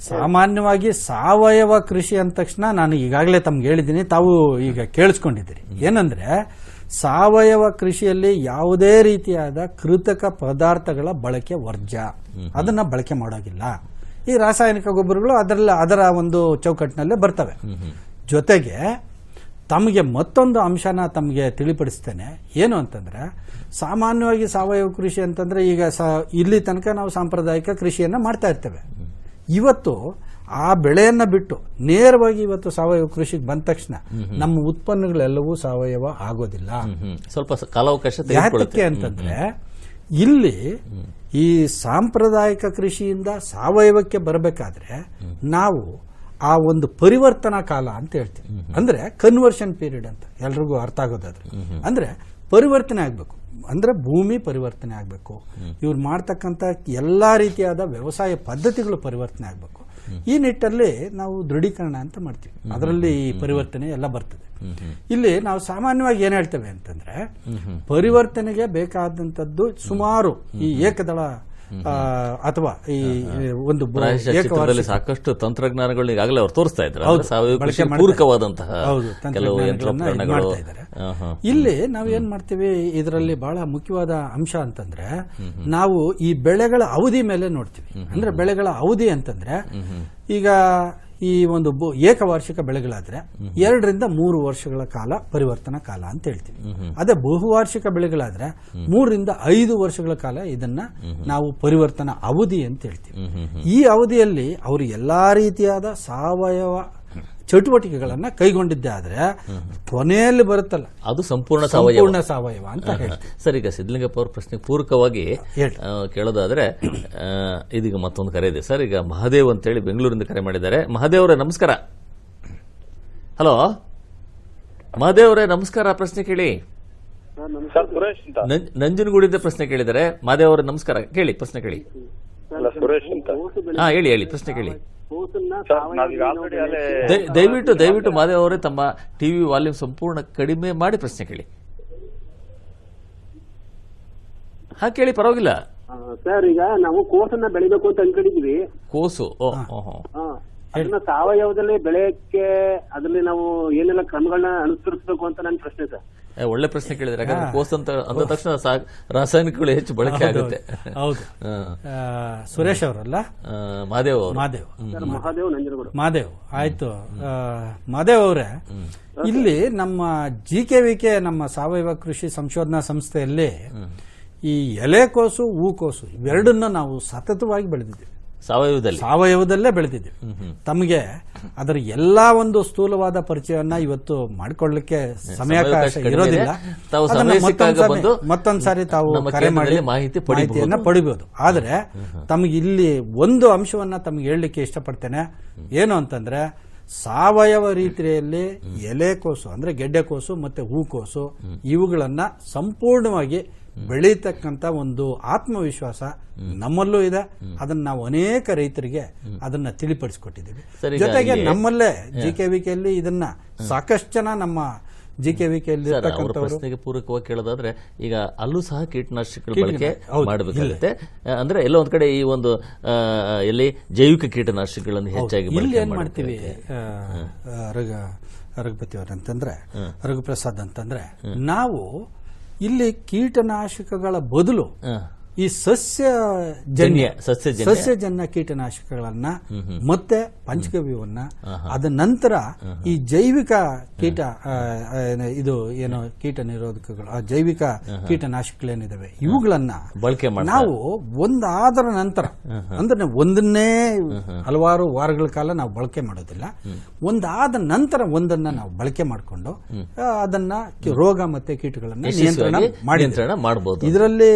ಸಾಮಾನ್ಯವಾಗಿ ಸಾವಯವ ಕೃಷಿ ಅಂದ ತಕ್ಷಣ ನಾನು ಈಗಾಗಲೇ ತಮ್ಗೆ ಹೇಳಿದ್ದೀನಿ, ತಾವು ಈಗ ಕೇಳಿಸ್ಕೊಂಡಿದ್ದೀರಿ. ಏನಂದ್ರೆ ಸಾವಯವ ಕೃಷಿಯಲ್ಲಿ ಯಾವುದೇ ರೀತಿಯಾದ ಕೃತಕ ಪದಾರ್ಥಗಳ ಬಳಕೆ ವರ್ಜ್ಯ, ಅದನ್ನ ಬಳಕೆ ಮಾಡೋಗಿಲ್ಲ. ಈ ರಾಸಾಯನಿಕ ಗೊಬ್ಬರಗಳು ಅದರ ಒಂದು ಚೌಕಟ್ಟಿನಲ್ಲೇ ಬರ್ತವೆ. ಜೊತೆಗೆ ತಮಗೆ ಮತ್ತೊಂದು ಅಂಶನ ತಮಗೆ ತಿಳಿಪಡಿಸ್ತೇನೆ. ಏನು ಅಂತಂದ್ರೆ ಸಾಮಾನ್ಯವಾಗಿ ಸಾವಯವ ಕೃಷಿ ಅಂತಂದ್ರೆ ಈಗ ಇಲ್ಲಿ ತನಕ ನಾವು ಸಾಂಪ್ರದಾಯಿಕ ಕೃಷಿಯನ್ನ ಮಾಡ್ತಾ ಇರ್ತೇವೆ. ಇವತ್ತು ಆ ಬೆಳೆಯನ್ನ ಬಿಟ್ಟು ನೇರವಾಗಿ ಇವತ್ತು ಸಾವಯವ ಕೃಷಿಗೆ ಬಂದ ತಕ್ಷಣ ನಮ್ಮ ಉತ್ಪನ್ನಗಳೆಲ್ಲವೂ ಸಾವಯವ ಆಗೋದಿಲ್ಲ. ಸ್ವಲ್ಪ ಕಾಲಾವಕಾಶ ಯಾಕೆ ಅಂತಂದ್ರೆ ಇಲ್ಲಿ ಈ ಸಾಂಪ್ರದಾಯಿಕ ಕೃಷಿಯಿಂದ ಸಾವಯವಕ್ಕೆ ಬರಬೇಕಾದ್ರೆ ನಾವು ಆ ಒಂದು ಪರಿವರ್ತನಾ ಕಾಲ ಅಂತ ಹೇಳ್ತೀವಿ. ಅಂದ್ರೆ ಕನ್ವರ್ಷನ್ ಪೀರಿಯಡ್ ಅಂತ ಎಲ್ರಿಗೂ ಅರ್ಥ ಆಗೋದಾದ್ರೆ, ಅಂದ್ರೆ ಪರಿವರ್ತನೆ ಆಗ್ಬೇಕು. ಅಂದ್ರೆ ಭೂಮಿ ಪರಿವರ್ತನೆ ಆಗ್ಬೇಕು, ಇವ್ರು ಮಾಡ್ತಕ್ಕಂಥ ಎಲ್ಲಾ ರೀತಿಯಾದ ವ್ಯವಸಾಯ ಪದ್ಧತಿಗಳು ಪರಿವರ್ತನೆ ಆಗ್ಬೇಕು. ಈ ನಿಟ್ಟಲ್ಲಿ ನಾವು ದೃಢೀಕರಣ ಅಂತ ಮಾಡ್ತೀವಿ. ಅದರಲ್ಲಿ ಈ ಪರಿವರ್ತನೆ ಎಲ್ಲ ಬರ್ತದೆ. ಇಲ್ಲಿ ನಾವು ಸಾಮಾನ್ಯವಾಗಿ ಏನ್ ಹೇಳ್ತೇವೆ ಅಂತಂದ್ರೆ, ಪರಿವರ್ತನೆಗೆ ಬೇಕಾದಂತದ್ದು ಸುಮಾರು ಈ ಏಕದಳ ಅಥವಾ ಈ ಒಂದು ಚಿತ್ರದಲ್ಲಿ ಸಾಕಷ್ಟು ತಂತ್ರಜ್ಞಾನಗಳು ಈಗಾಗಲೇ ಅವರು ತೋರಿಸ್ತಾ ಇದ್ದಾರೆ. ಸಾವಯವ ಕೃಷಿ ಪೂರಕವಾದಂತಹ ಕೆಲವು ಯಂತ್ರೋಪಕರಣಗಳು. ಇಲ್ಲಿ ನಾವು ಏನ್ ಮಾಡ್ತೀವಿ, ಇದರಲ್ಲಿ ಬಹಳ ಮುಖ್ಯವಾದ ಅಂಶ ಅಂತಂದ್ರೆ, ನಾವು ಈ ಬೆಳೆಗಳ ಅವಧಿ ಮೇಲೆ ನೋಡ್ತೀವಿ. ಅಂದ್ರೆ ಬೆಳೆಗಳ ಅವಧಿ ಅಂತಂದ್ರೆ, ಈಗ ಈ ಒಂದು ಏಕವಾರ್ಷಿಕ ಬೆಳೆಗಳಾದ್ರೆ 2 ರಿಂದ 3 ವರ್ಷಗಳ ಕಾಲ ಪರಿವರ್ತನಾ ಕಾಲ ಅಂತ ಹೇಳ್ತೀವಿ. ಅದೇ ಬಹುವಾರ್ಷಿಕ ಬೆಳೆಗಳಾದ್ರೆ 3 ರಿಂದ 5 ವರ್ಷಗಳ ಕಾಲ ಇದನ್ನ ನಾವು ಪರಿವರ್ತನಾ ಅವಧಿ ಅಂತ ಹೇಳ್ತೀವಿ. ಈ ಅವಧಿಯಲ್ಲಿ ಅವರು ಎಲ್ಲಾ ರೀತಿಯಾದ ಸಾವಯವ ಚಟುವಟಿಕೆಗಳನ್ನ ಕೈಗೊಂಡಿದ್ದೆ ಆದ್ರೆ ಕೊನೆಯಲ್ಲಿ ಬರುತ್ತಲ್ಲ ಅದು ಸಂಪೂರ್ಣ ಸಾವಯವ ಅಂತ ಹೇಳ್ತೀವಿ. ಸರ್, ಈಗ ಸಿದ್ಧಲಿಂಗಪ್ಪ ಅವ್ರ ಪ್ರಶ್ನೆ ಪೂರಕವಾಗಿ ಕೇಳೋದಾದ್ರೆ, ಇದೀಗ ಮತ್ತೊಂದು ಕರೆ ಇದೆ ಸರ್. ಈಗ ಮಹಾದೇವ್ ಅಂತೇಳಿ ಬೆಂಗಳೂರಿಂದ ಕರೆ ಮಾಡಿದ್ದಾರೆ. ಮಹಾದೇವ್ ಅವರೇ ನಮಸ್ಕಾರ. ಹಲೋ ಮಹಾದೇವ್ ಅವರೇ ನಮಸ್ಕಾರ. ಪ್ರಶ್ನೆ ಕೇಳಿ. ನಂಜನಗೂಡಿಂದ ಪ್ರಶ್ನೆ ಕೇಳಿದ್ದಾರೆ. ಮಹಾದೇವ್ ಅವರೇ ನಮಸ್ಕಾರ. ಕೇಳಿ, ಪ್ರಶ್ನೆ ಕೇಳಿ. ಹೇಳಿ ಪ್ರಶ್ನೆ ಕೇಳಿ. ದಯವಿಟ್ಟು ಮಾದೇವ್ ಅವರೇ ತಮ್ಮ ಟಿವಿ ವಾಲ್ಯೂಮ್ ಸಂಪೂರ್ಣ ಕಡಿಮೆ ಮಾಡಿ ಪ್ರಶ್ನೆ ಕೇಳಿ. ಕೇಳಿ, ಪರವಾಗಿಲ್ಲ ಸರ್. ಈಗ ನಾವು ಕೋಸನ್ನ ಬೆಳಿಬೇಕು ಅಂತ ಅನ್ಕೊಂಡಿದ್ವಿ. ಕೋಸು ಅದನ್ನ ಸಾವಯವದಲ್ಲಿ ಬೆಳೆಯಕ್ಕೆ ಅದರಲ್ಲಿ ನಾವು ಏನೆಲ್ಲ ಕ್ರಮಗಳನ್ನ ಅನುಸರಿಸಬೇಕು ಅಂತ ನನ್ನ ಪ್ರಶ್ನೆ ಸರ್. ಒಳ್ಳೆ ಪ್ರಶ್ನೆ ಕೇಳಿದ್ರೆ, ಯಾಕಂದ್ರೆ ಕೋಸ್ ಅಂತ ಅಂದ ತಕ್ಷಣ ರಾಸಾಯನಿಕಗಳು ಹೆಚ್ಚು ಬಳಕೆ ಆಗುತ್ತೆ. ಹೌದು. ಸುರೇಶ್ ಅವರಲ್ಲ, ಮಹಾದೇವ್ ಮಹಾದೇವ್ ಆಯ್ತು. ಮಹಾದೇವ್ ಅವರೇ, ಇಲ್ಲಿ ನಮ್ಮ GKVK ನಮ್ಮ ಸಾವಯವ ಕೃಷಿ ಸಂಶೋಧನಾ ಸಂಸ್ಥೆಯಲ್ಲಿ ಈ ಎಲೆಕೋಸು ಹೂಕೋಸು ಇವೆರಡನ್ನ ನಾವು ಸತತವಾಗಿ ಬೆಳೆದಿದ್ದೀವಿ. ಸಾವಯವದಲ್ಲೇ ಬೆಳೆದಿದ್ದೀವಿ. ತಮಗೆ ಅದರ ಎಲ್ಲಾ ಒಂದು ಸ್ಥೂಲವಾದ ಪರಿಚಯವನ್ನ ಇವತ್ತು ಮಾಡಿಕೊಳ್ಳಲಿಕ್ಕೆ ಸಮಯಾವಕಾಶ ಇರೋದಿಲ್ಲ. ಮತ್ತೊಂದ್ಸಾರಿ ತಾವು ಕರೆ ಮಾಡಿ ಮಾಹಿತಿಯನ್ನ ಪಡಿಬಹುದು. ಆದ್ರೆ ತಮಗೆ ಇಲ್ಲಿ ಒಂದು ಅಂಶವನ್ನ ತಮಗೆ ಹೇಳಲಿಕ್ಕೆ ಇಷ್ಟಪಡ್ತೇನೆ. ಏನು ಅಂತಂದ್ರೆ, ಸಾವಯವ ರೀತಿಯಲ್ಲಿ ಎಲೆಕೋಸು ಅಂದ್ರೆ ಗೆಡ್ಡೆಕೋಸು ಮತ್ತೆ ಹೂಕೋಸು ಇವುಗಳನ್ನ ಸಂಪೂರ್ಣವಾಗಿ ಬೆಳೀತಕ್ಕಂತ ಒಂದು ಆತ್ಮವಿಶ್ವಾಸ ನಮ್ಮಲ್ಲೂ ಇದೆ. ಅದನ್ನ ನಾವು ಅನೇಕ ರೈತರಿಗೆ ಅದನ್ನ ತಿಳಿಪಡಿಸಿಕೊಟ್ಟಿದ್ದೀವಿ. ಜೊತೆಗೆ ನಮ್ಮಲ್ಲೇ GKVK ಯಲ್ಲಿ ಇದನ್ನ ಸಾಕಷ್ಟು ಜನ ನಮ್ಮ GKVK ಯಲ್ಲಿ ಪ್ರಶ್ನೆಗೆ ಪೂರಕವಾಗಿ ಕೇಳೋದಾದ್ರೆ, ಈಗ ಅಲ್ಲೂ ಸಹ ಕೀಟನಾಶಕಗಳ ಬಳಕೆ ಮಾಡಬೇಕಾಗುತ್ತೆ. ಅಂದ್ರೆ ಎಲ್ಲೋ ಒಂದ್ ಕಡೆ ಈ ಒಂದು ಎಲ್ಲಿ ಜೈವಿಕ ಕೀಟನಾಶಕಗಳನ್ನು ಹೆಚ್ಚಾಗಿ ಇಲ್ಲಿ ಏನ್ ಮಾಡ್ತೀವಿ ರಘುಪತಿ ಅವರಂತಂದ್ರೆ, ರಘುಪ್ರಸಾದ್ ಅಂತಂದ್ರೆ, ನಾವು ಇಲ್ಲಿ ಕೀಟನಾಶಕಗಳ ಬದಲು ಈ ಸಸ್ಯಜನ್ಯ ಕೀಟನಾಶಕಗಳನ್ನ ಮತ್ತೆ ಪಂಚಗವ್ಯವನ್ನ, ಅದ ನಂತರ ಈ ಜೈವಿಕ ಕೀಟ ಇದು ಏನು ಕೀಟ ನಿರೋಧಕಗಳು, ಜೈವಿಕ ಕೀಟನಾಶಕಗಳೇನಿದಾವೆ ಇವುಗಳನ್ನ ಬಳಕೆ ನಾವು ಒಂದಾದರ ನಂತರ, ಅಂದ್ರೆ ಒಂದನ್ನೇ ಹಲವಾರು ವಾರಗಳ ಕಾಲ ನಾವು ಬಳಕೆ ಮಾಡೋದಿಲ್ಲ, ಒಂದಾದ ನಂತರ ಒಂದನ್ನ ನಾವು ಬಳಕೆ ಮಾಡಿಕೊಂಡು ಅದನ್ನ ರೋಗ ಮತ್ತೆ ಕೀಟಗಳನ್ನ ನಿಯಂತ್ರಣ ಮಾಡಬಹುದು. ಇದರಲ್ಲಿ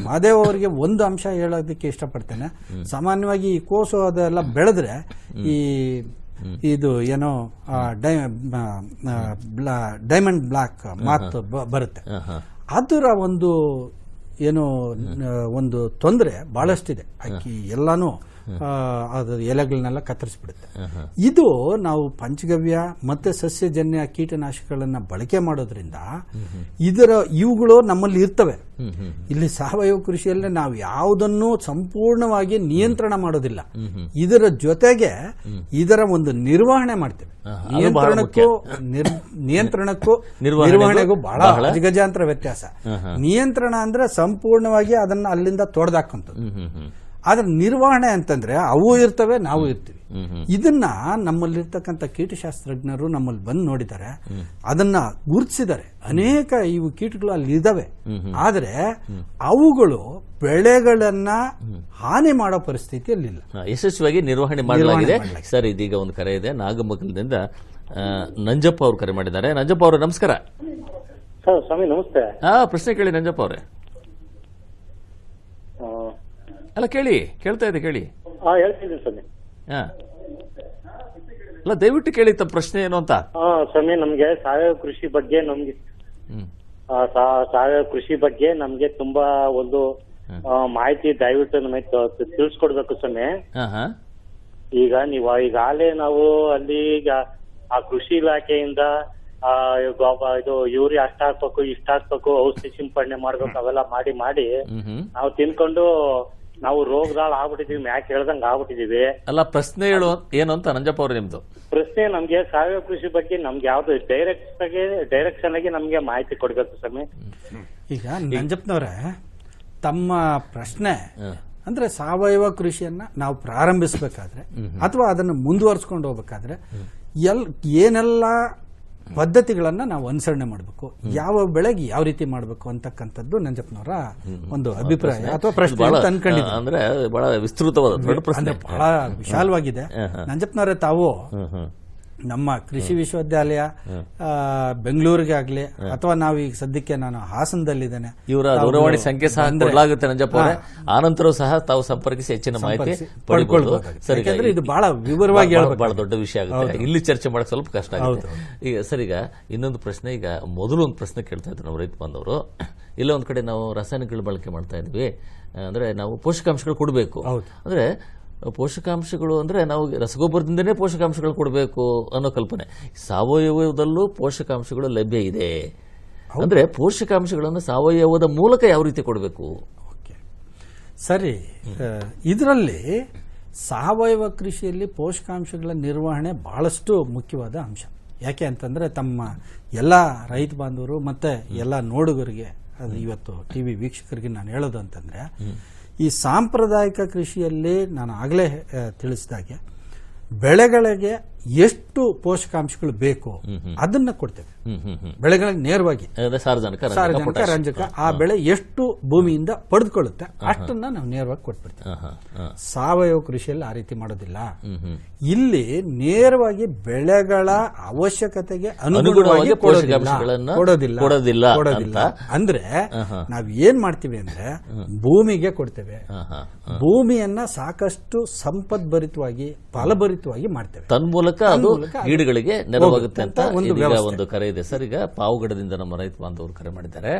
ಮಾದೇವ್ ಅವರಿಗೆ ಒಂದು ಅಂಶ ಹೇಳೋದಕ್ಕೆ ಇಷ್ಟಪಡ್ತೇನೆ. ಸಾಮಾನ್ಯವಾಗಿ ಈ ಕೋಸು ಅದೆಲ್ಲ ಬೆಳೆದ್ರೆ ಈ ಇದು ಏನೋ ಡೈಮಂಡ್ ಬ್ಲಾಕ್ ಮಾತು ಬರುತ್ತೆ. ಅದರ ಒಂದು ಏನೋ ಒಂದು ತೊಂದರೆ ಬಹಳಷ್ಟಿದೆ. ಎಲ್ಲಾನು ಅದು ಎಲೆಗಳನ್ನೆಲ್ಲ ಕತ್ತರಿಸ್ಬಿಡುತ್ತೆ. ಇದು ನಾವು ಪಂಚಗವ್ಯ ಮತ್ತೆ ಸಸ್ಯಜನ್ಯ ಕೀಟನಾಶಕಗಳನ್ನ ಬಳಕೆ ಮಾಡೋದ್ರಿಂದ ಇವುಗಳು ನಮ್ಮಲ್ಲಿ ಇರ್ತವೆ. ಇಲ್ಲಿ ಸಾವಯವ ಕೃಷಿಯಲ್ಲಿ ನಾವು ಯಾವುದನ್ನು ಸಂಪೂರ್ಣವಾಗಿ ನಿಯಂತ್ರಣ ಮಾಡೋದಿಲ್ಲ. ಇದರ ಜೊತೆಗೆ ಇದರ ಒಂದು ನಿರ್ವಹಣೆ ಮಾಡ್ತೇವೆ. ನಿಯಂತ್ರಣಕ್ಕೂ ನಿರ್ವಹಣೆಗೂ ಬಹಳ ಅಜಗಜಾಂತರ ವ್ಯತ್ಯಾಸ. ನಿಯಂತ್ರಣ ಅಂದ್ರೆ ಸಂಪೂರ್ಣವಾಗಿ ಅದನ್ನ ಅಲ್ಲಿಂದ ತೊಡೆದಾಕಂಥದ್ದು. ಆದ್ರೆ ನಿರ್ವಹಣೆ ಅಂತಂದ್ರೆ ಅವು ಇರ್ತವೆ, ನಾವು ಇರ್ತೀವಿ. ಇದನ್ನ ನಮ್ಮಲ್ಲಿರ್ತಕ್ಕಂಥ ಕೀಟಶಾಸ್ತ್ರಜ್ಞರು ನಮ್ಮಲ್ಲಿ ಬಂದು ನೋಡಿದ್ದಾರೆ, ಅದನ್ನ ಗುರುತಿಸಿದ್ದಾರೆ. ಅನೇಕ ಇವು ಕೀಟಗಳು ಅಲ್ಲಿ ಇದಾವೆ, ಆದ್ರೆ ಅವುಗಳು ಬೆಳೆಗಳನ್ನ ಹಾನಿ ಮಾಡೋ ಪರಿಸ್ಥಿತಿಯಲ್ಲಿಲ್ಲ. ಯಶಸ್ವಿಯಾಗಿ ನಿರ್ವಹಣೆ ಮಾಡಲಾಗಿದೆ. ಸರ್, ಇದೀಗ ಒಂದು ಕರೆ ಇದೆ ನಾಗಮಂಗಲದಿಂದ. ನಂಜಪ್ಪ ಅವರು ಕರೆ ಮಾಡಿದ್ದಾರೆ. ನಂಜಪ್ಪ ಅವರು ನಮಸ್ಕಾರ. ಸರ್, ಸ್ವಾಮಿ ನಮಸ್ತೆ. ಪ್ರಶ್ನೆ ಕೇಳಿ ನಂಜಪ್ಪ ಅವರೇ. ಅಲ್ಲ ಕೇಳ್ತಾ ಇದೆ, ಕೇಳಿ. ಹೇಳ್ತಿದ್ದೀನಿ ಸ್ವಾಮಿ. ಅಲ್ಲ, ದಯವಿಟ್ಟು ಕೇಳಿ ತಮ್ಮ ಪ್ರಶ್ನೆ ಏನು ಅಂತ. ಸ್ವಾಮಿ, ನಮ್ಗೆ ಸಾವಯವ ಕೃಷಿ ಬಗ್ಗೆ ನಮ್ಗೆ ತುಂಬಾ ಒಂದು ಮಾಹಿತಿ ದಯವಿಟ್ಟು ನಮಗೆ ತಿಳಿಸ್ಕೊಡ್ಬೇಕು ಸ್ವಾಮಿ. ಈಗ ನೀವು ಈಗಾಗಲೇ ನಾವು ಅಲ್ಲಿ ಈಗ ಆ ಕೃಷಿ ಇಲಾಖೆಯಿಂದ ಇದು ಯೂರಿಯಾ ಅಷ್ಟ ಹಾಕ್ಬೇಕು ಇಷ್ಟ ಹಾಕ್ಬೇಕು ಔಷಧಿ ಸಿಂಪಡಣೆ ಮಾಡ್ಬೇಕು ಅವೆಲ್ಲ ಮಾಡಿ ನಾವು ತಿನ್ಕೊಂಡು ನಾವು ರೋಗದಾಳ ಆಗ್ಬಿಟ್ಟಿದೀವಿ ಯಾಕೆ ಹೇಳ್ದಂಗ ಆಗ್ಬಿಟ್ಟಿದೀವಿ. ಅಲ್ಲ, ಪ್ರಶ್ನೆ ಹೇಳು ಏನು ಅಂತ ನಂಜಪ್ಪ ಅವ್ರೆ ನಿಮ್ದು ಪ್ರಶ್ನೆ. ನಮ್ಗೆ ಸಾವಯವ ಕೃಷಿ ಬಗ್ಗೆ ನಮ್ಗೆ ಯಾವ್ದು ಡೈರೆಕ್ಷನ್ ಆಗಿ ನಮ್ಗೆ ಮಾಹಿತಿ ಕೊಡ್ಬೇಕು ಸ್ವಾಮಿ. ಈಗ ನಂಜಪ್ಪನವ್ರೆ, ತಮ್ಮ ಪ್ರಶ್ನೆ ಅಂದ್ರೆ ಸಾವಯವ ಕೃಷಿಯನ್ನ ನಾವು ಪ್ರಾರಂಭಿಸಬೇಕಾದ್ರೆ ಅಥವಾ ಅದನ್ನು ಮುಂದುವರಿಸ್ಕೊಂಡು ಹೋಗ್ಬೇಕಾದ್ರೆ ಏನೆಲ್ಲ ಪದ್ಧತಿಗಳನ್ನ ನಾವು ಅನುಸರಣೆ ಮಾಡಬೇಕು, ಯಾವ ಬೆಳೆಗೆ ಯಾವ ರೀತಿ ಮಾಡಬೇಕು ಅಂತಕ್ಕಂಥದ್ದು ನಂಜಪ್ಪನವರ ಒಂದು ಅಭಿಪ್ರಾಯ ಅಥವಾ ಪ್ರಶ್ನೆ ಅಂತ ಅನ್ಕೊಂಡಿದ್ದೆ. ಅಂದ್ರೆ ಬಹಳ ವಿಸ್ತೃತವಾದ ದೊಡ್ಡ ಪ್ರಶ್ನೆ, ಬಹಳ ವಿಶಾಲವಾಗಿದೆ. ನಂಜಪ್ಪನವರೇ, ತಾವು ನಮ್ಮ ಕೃಷಿ ವಿಶ್ವವಿದ್ಯಾಲಯ ಬೆಂಗಳೂರಿಗೆ ಆಗ್ಲಿ ಅಥವಾ ನಾವು ಈಗ ಸದ್ಯಕ್ಕೆ ನಾನು ಹಾಸನದಲ್ಲಿದ್ದೇನೆ, ಇವರ ದೂರವಾಣಿ ಸಂಖ್ಯೆ ಸಹ ಕೊಡಲಾಗುತ್ತೆ ನಂಜಪ್ಪ ಅವರೇ. ಆನಂತರ ಸಹ ತಾವು ಸಂಪರ್ಕಿಸಿ ಹೆಚ್ಚಿನ ಮಾಹಿತಿ ಪಡೆದುಕೊಳ್ಳಬಹುದು. ಸರಿ, ಇದು ಬಹಳ ವಿವರವಾಗಿ ಬಹಳ ದೊಡ್ಡ ವಿಷಯ ಆಗುತ್ತೆ, ಇಲ್ಲಿ ಚರ್ಚೆ ಮಾಡಕ್ ಸ್ವಲ್ಪ ಕಷ್ಟ ಆಗುತ್ತೆ. ಈಗ ಸರ್, ಈಗ ಇನ್ನೊಂದು ಪ್ರಶ್ನೆ. ಈಗ ಮೊದಲು ಒಂದು ಪ್ರಶ್ನೆ ಕೇಳ್ತಾ ಇದ್ರು ನಾವು ರೈತ ಬಾಂಧವರು, ಇಲ್ಲ ಒಂದ್ ಕಡೆ ನಾವು ರಾಸಾಯನಿಕಗಳು ಬಳಕೆ ಮಾಡ್ತಾ ಇದ್ವಿ, ಅಂದ್ರೆ ನಾವು ಪೋಷಕಾಂಶಗಳು ಕೊಡಬೇಕು ಅಂದ್ರೆ ಪೋಷಕಾಂಶಗಳು ಅಂದ್ರೆ ನಾವು ರಸಗೊಬ್ಬರದಿಂದನೇ ಪೋಷಕಾಂಶಗಳು ಕೊಡಬೇಕು ಅನ್ನೋ ಕಲ್ಪನೆ. ಸಾವಯವದಲ್ಲೂ ಪೋಷಕಾಂಶಗಳು ಲಭ್ಯ ಇದೆ ಅಂದ್ರೆ ಪೋಷಕಾಂಶಗಳನ್ನು ಸಾವಯವದ ಮೂಲಕ ಯಾವ ರೀತಿ ಕೊಡಬೇಕು? ಸರಿ, ಇದರಲ್ಲಿ ಸಾವಯವ ಕೃಷಿಯಲ್ಲಿ ಪೋಷಕಾಂಶಗಳ ನಿರ್ವಹಣೆ ಬಹಳಷ್ಟು ಮುಖ್ಯವಾದ ಅಂಶ. ಯಾಕೆ ಅಂತಂದ್ರೆ ತಮ್ಮ ಎಲ್ಲ ರೈತ ಬಾಂಧವರು ಮತ್ತೆ ಎಲ್ಲ ನೋಡುಗರಿಗೆ, ಅದು ಇವತ್ತು ಟಿವಿ ವೀಕ್ಷಕರಿಗೆ ನಾನು ಹೇಳೋದು ಅಂತಂದ್ರೆ, ಈ ಸಾಂಪ್ರದಾಯಿಕ ಕೃಷಿಯಲ್ಲಿ ನಾನು ಆಗಲೇ ತಿಳಿಸಿದಾಗೆ ಬೆಳೆಗಳಿಗೆ ಎಷ್ಟು ಪೋಷಕಾಂಶಗಳು ಬೇಕು ಅದನ್ನ ಕೊಡ್ತೇವೆ. ಬೆಳೆಗಳಿಗೆ ನೇರವಾಗಿ ಸಾರಜನಕ, ರಂಜಕ ಆ ಬೆಳೆ ಎಷ್ಟು ಭೂಮಿಯಿಂದ ಪಡೆದುಕೊಳ್ಳುತ್ತೆ ಅಷ್ಟನ್ನ ನಾವು ನೇರವಾಗಿ ಕೊಟ್ಬಿಡ್ತೇವೆ. ಸಾವಯವ ಕೃಷಿಯಲ್ಲಿ ಆ ರೀತಿ ಮಾಡೋದಿಲ್ಲ. ಇಲ್ಲಿ ನೇರವಾಗಿ ಬೆಳೆಗಳ ಅವಶ್ಯಕತೆಗೆ ಅನುಗುಣವಾಗಿ ಕೊಡೋದಿಲ್ಲ. ಅಂದ್ರೆ ನಾವ್ ಏನ್ ಮಾಡ್ತೀವಿ ಅಂದ್ರೆ ಭೂಮಿಗೆ ಕೊಡ್ತೇವೆ, ಭೂಮಿಯನ್ನ ಸಾಕಷ್ಟು ಸಂಪದ್ಭರಿತವಾಗಿ ಫಲಭರಿತವಾಗಿ ಮಾಡ್ತೇವೆ, ತನ್ಮೂಲಕ ಅದು ಗಿಡಗಳಿಗೆ ನೆರವಾಗುತ್ತೆ ಅಂತ ಒಂದು ಕರೆ ಇದೆ. ಸರ್, ಈಗ ಪಾವಗಡದಿಂದ ನಮ್ಮ ರೈತ ಬಾಂಧವರು ಕರೆ ಮಾಡಿದ್ದಾರೆ.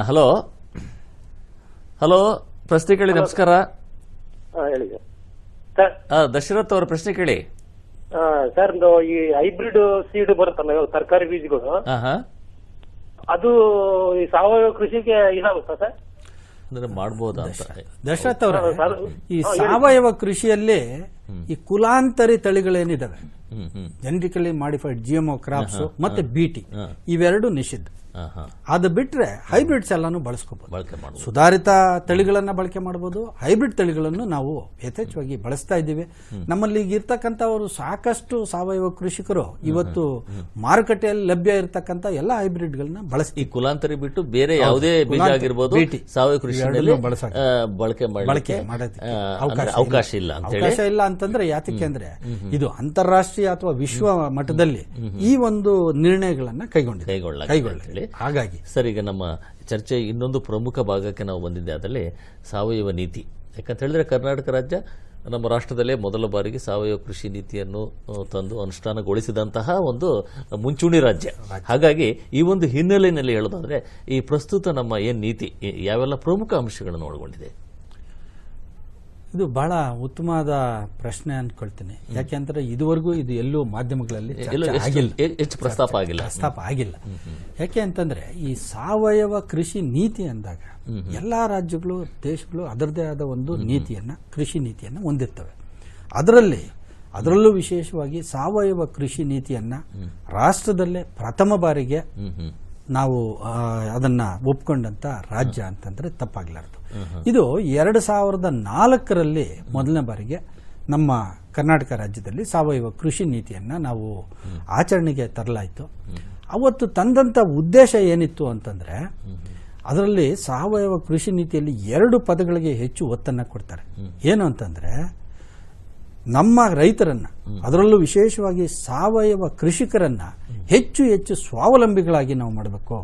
ಹಲೋ ಹಲೋ, ಪ್ರಶ್ನೆ ಕೇಳಿ. ನಮಸ್ಕಾರ. ದಶರಥ್ ಅವರ ಪ್ರಶ್ನೆ ಕೇಳಿ. ಸರ್, ಈ ಹೈಬ್ರಿಡ್ ಸೀಡ್ ಬರುತ್ತಲ್ಲ ತರಕಾರಿ ಬೀಜಗಳು, ಅದು ಈ ಸಾವಯವ ಕೃಷಿಗೆ ಇದಾಗುತ್ತಾ ಸರ್? ಅಂದ್ರೆ ಮಾಡಬಹುದಾ ಅಂತ. ದಶರಥ್ ಅವರ ಈ ಸಾವಯವ ಕೃಷಿಯಲ್ಲಿ ಈ ಕುಲಾಂತರಿ ತಳಿಗಳೇನಿದಾವೆ, ಜೆನೆಟಿಕಲಿ ಮಾಡಿಫೈಡ್ GMO ಕ್ರಾಪ್ಸ್ ಮತ್ತೆ BT, ಇವೆರಡು ನಿಷಿದ್ಧ. ಅದು ಬಿಟ್ರೆ ಹೈಬ್ರಿಡ್ಸ್ ಎಲ್ಲಾನು ಬಳಸ್ಕೋಬಹುದು. ಸುಧಾರಿತ ತಳಿಗಳನ್ನ ಬಳಕೆ ಮಾಡಬಹುದು, ಹೈಬ್ರಿಡ್ ತಳಿಗಳನ್ನು ನಾವು ಯಥೇಚ್ಛವಾಗಿ ಬಳಸ್ತಾ ಇದ್ದೀವಿ. ನಮ್ಮಲ್ಲಿ ಈಗ ಇರ್ತಕ್ಕಂಥವರು ಸಾಕಷ್ಟು ಸಾವಯವ ಕೃಷಿಕರು ಇವತ್ತು ಮಾರುಕಟ್ಟೆಯಲ್ಲಿ ಲಭ್ಯ ಇರತಕ್ಕಂಥ ಎಲ್ಲ ಹೈಬ್ರಿಡ್ ಗಳನ್ನ ಬಳಸ್ತೀವಿ. ಈ ಕುಲಾಂತರಿ ಬಿಟ್ಟು ಬೇರೆ ಯಾವುದೇ ಬೀಜ ಆಗಿರ್ಬೋದು ಸಾವಯವ ಕೃಷಿಯಲ್ಲಿ ಬಳಕೆ ಅವಕಾಶ ಇಲ್ಲ ಅಂತಂದ್ರೆ ಯಾತಕ್ಕೆ ಅಂದ್ರೆ ಇದು ಅಂತಾರಾಷ್ಟ್ರೀಯ ಅಥವಾ ವಿಶ್ವ ಮಟ್ಟದಲ್ಲಿ ಈ ಒಂದು ನಿರ್ಣಯಗಳನ್ನ ಕೈಗೊಳ್ಳ. ಹಾಗಾಗಿ ಸರ್, ಈಗ ನಮ್ಮ ಚರ್ಚೆ ಇನ್ನೊಂದು ಪ್ರಮುಖ ಭಾಗಕ್ಕೆ ನಾವು ಬಂದಿದ್ದೆ, ಅದರಲ್ಲಿ ಸಾವಯವ ನೀತಿ. ಯಾಕಂತ ಹೇಳಿದ್ರೆ ಕರ್ನಾಟಕ ರಾಜ್ಯ ನಮ್ಮ ರಾಷ್ಟ್ರದಲ್ಲೇ ಮೊದಲ ಬಾರಿಗೆ ಸಾವಯವ ಕೃಷಿ ನೀತಿಯನ್ನು ತಂದು ಅನುಷ್ಠಾನಗೊಳಿಸಿದಂತಹ ಒಂದು ಮುಂಚೂಣಿ ರಾಜ್ಯ. ಹಾಗಾಗಿ ಈ ಒಂದು ಹಿನ್ನೆಲೆಯಲ್ಲಿ ಹೇಳೋದಾದ್ರೆ ಈ ಪ್ರಸ್ತುತ ನಮ್ಮ ಏನ್ ನೀತಿ ಯಾವೆಲ್ಲ ಪ್ರಮುಖ ಅಂಶಗಳನ್ನು ಒಳಗೊಂಡಿದೆ? ಇದು ಬಹಳ ಉತ್ತಮವಾದ ಪ್ರಶ್ನೆ ಅನ್ಕೊಳ್ತೀನಿ. ಯಾಕೆಂದ್ರೆ ಇದುವರೆಗೂ ಇದು ಎಲ್ಲೂ ಮಾಧ್ಯಮಗಳಲ್ಲಿ ಹೆಚ್ಚು ಪ್ರಸ್ತಾಪ ಆಗಿಲ್ಲ. ಯಾಕೆ ಅಂತಂದ್ರೆ ಈ ಸಾವಯವ ಕೃಷಿ ನೀತಿ ಅಂದಾಗ ಎಲ್ಲಾ ರಾಜ್ಯಗಳು ದೇಶಗಳು ಅದರದೇ ಆದ ಒಂದು ನೀತಿಯನ್ನ, ಕೃಷಿ ನೀತಿಯನ್ನ ಹೊಂದಿರ್ತವೆ. ಅದರಲ್ಲೂ ವಿಶೇಷವಾಗಿ ಸಾವಯವ ಕೃಷಿ ನೀತಿಯನ್ನ ರಾಷ್ಟ್ರದಲ್ಲೇ ಪ್ರಥಮ ಬಾರಿಗೆ ನಾವು ಅದನ್ನ ಒಪ್ಕೊಂಡಂತ ರಾಜ್ಯ ಅಂತಂದ್ರೆ ತಪ್ಪಾಗ್ಲಾರ್ದು. ಇದು 2004ರಲ್ಲಿ ಮೊದಲನೇ ಬಾರಿಗೆ ನಮ್ಮ ಕರ್ನಾಟಕ ರಾಜ್ಯದಲ್ಲಿ ಸಾವಯವ ಕೃಷಿ ನೀತಿಯನ್ನ ನಾವು ಆಚರಣೆಗೆ ತರಲಾಯಿತು. ಅವತ್ತು ತಂದಂತ ಉದ್ದೇಶ ಏನಿತ್ತು ಅಂತಂದ್ರೆ, ಅದರಲ್ಲಿ ಸಾವಯವ ಕೃಷಿ ನೀತಿಯಲ್ಲಿ 2 ಪದಗಳಿಗೆ ಹೆಚ್ಚು ಒತ್ತನ್ನ ಕೊಡ್ತಾರೆ. ಏನು ಅಂತಂದ್ರೆ, ನಮ್ಮ ರೈತರನ್ನ, ಅದರಲ್ಲೂ ವಿಶೇಷವಾಗಿ ಸಾವಯವ ಕೃಷಿಕರನ್ನ ಹೆಚ್ಚು ಹೆಚ್ಚು ಸ್ವಾವಲಂಬಿಗಳಾಗಿ ನಾವು ಮಾಡಬೇಕು.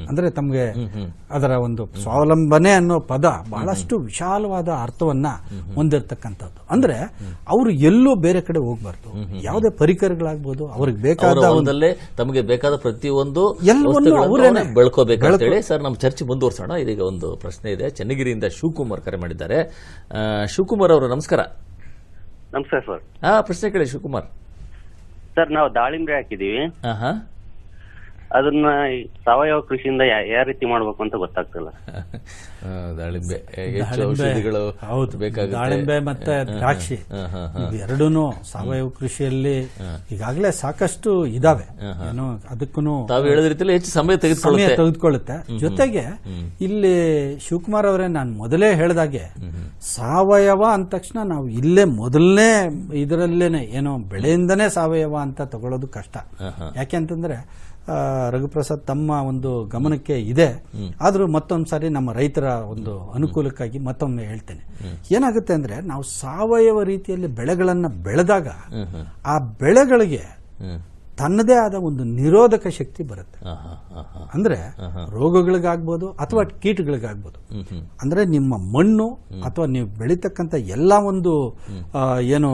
ಅಂದ್ರೆ ತಮಗೆ ಅದರ ಒಂದು ಸ್ವಾವಲಂಬನೆ ಅನ್ನೋ ಪದ ಬಹಳಷ್ಟು ವಿಶಾಲವಾದ ಅರ್ಥವನ್ನ ಹೊಂದಿರತಕ್ಕಂಥದ್ದು. ಅಂದ್ರೆ ಅವರು ಎಲ್ಲೂ ಬೇರೆ ಕಡೆ ಹೋಗ್ಬಾರ್ದು. ಯಾವುದೇ ಪರಿಕರಗಳಾಗ್ಬೋದು, ಅವ್ರಿಗೆ ಬೇಕಾದ ತಮಗೆ ಬೇಕಾದ ಪ್ರತಿಯೊಂದು ಎಲ್ಲವನ್ನೂ ಅವರೇನೆ ಬೆಳ್ಕೋಬೇಕು. ಸರ್, ನಮ್ಮ ಚರ್ಚೆ ಮುಂದುವರ್ಸೋಣ. ಇದೀಗ ಒಂದು ಪ್ರಶ್ನೆ ಇದೆ. ಚನ್ನಗಿರಿಯಿಂದ ಶಿವಕುಮಾರ್ ಕರೆ ಮಾಡಿದ್ದಾರೆ. ಶಿವಕುಮಾರ್ ಅವರು ನಮಸ್ಕಾರ. ನಮಸ್ಕಾರ ಸರ್. ಪ್ರಶ್ನೆ ಕೇಳಿ ಶಿವಕುಮಾರ್. ಸರ್, ನಾವು ದಾಳಿಂಬೆ ಹಾಕಿದೀವಿ. ಹಾ ಅದನ್ನ ಸಾವಯವ ಕೃಷಿಯಿಂದ ಯಾವ ರೀತಿ ಮಾಡ್ಬೇಕು ಅಂತ ಗೊತ್ತಾಗ್ತಿಲ್ಲ. ದಾಳಿಂಬೆ ಹೆಚ್ಚು ಔಷಧಿಗಳು ಹೌದು, ಬೇಕಾಗುತ್ತೆ. ದಾಳಿಂಬೆ ಮತ್ತೆ ದ್ರಾಕ್ಷಿ ಇವೆರಡೂನು ಸಾವಯವ ಕೃಷಿಯಲ್ಲಿ ಈಗಾಗಲೇ ಸಾಕಷ್ಟು ಇದಾವೆ. ಏನೋ ಅದಕ್ಕೂ ತಾವು ಹೇಳಿದ ರೀತಿಯಲ್ಲಿ ಹೆಚ್ಚು ಸಮಯ ತೆಗೆದುಕೊಳ್ಳುತ್ತೆ. ಜೊತೆಗೆ ಇಲ್ಲಿ ಶಿವಕುಮಾರ್ ಅವರೇ, ನಾನು ಮೊದಲೇ ಹೇಳಿದಾಗೆ ಸಾವಯವ ಅಂದ ತಕ್ಷಣ ನಾವು ಇಲ್ಲೇ ಮೊದಲನೇ ಇದರಲ್ಲೇನೆ ಏನೋ ಬೆಳೆಯಿಂದನೇ ಸಾವಯವ ಅಂತ ತಗೊಳ್ಳೋದು ಕಷ್ಟ. ಯಾಕೆಂತಂದ್ರೆ ರಘುಪ್ರಸಾದ್ ತಮ್ಮ ಒಂದು ಗಮನಕ್ಕೆ ಇದೆ. ಆದ್ರೂ ಮತ್ತೊಂದು ಸಾರಿ ನಮ್ಮ ರೈತರ ಒಂದು ಅನುಕೂಲಕ್ಕಾಗಿ ಮತ್ತೊಮ್ಮೆ ಹೇಳ್ತೇನೆ. ಏನಾಗುತ್ತೆ ಅಂದ್ರೆ, ನಾವು ಸಾವಯವ ರೀತಿಯಲ್ಲಿ ಬೆಳೆಗಳನ್ನ ಬೆಳೆದಾಗ ಆ ಬೆಳೆಗಳಿಗೆ ತನ್ನದೇ ಆದ ಒಂದು ನಿರೋಧಕ ಶಕ್ತಿ ಬರುತ್ತೆ. ಅಂದ್ರೆ ರೋಗಗಳಿಗಾಗ್ಬೋದು ಅಥವಾ ಕೀಟಗಳಿಗಾಗ್ಬೋದು. ಅಂದ್ರೆ ನಿಮ್ಮ ಮಣ್ಣು ಅಥವಾ ನೀವು ಬೆಳೀತಕ್ಕಂಥ ಎಲ್ಲ ಒಂದು ಏನು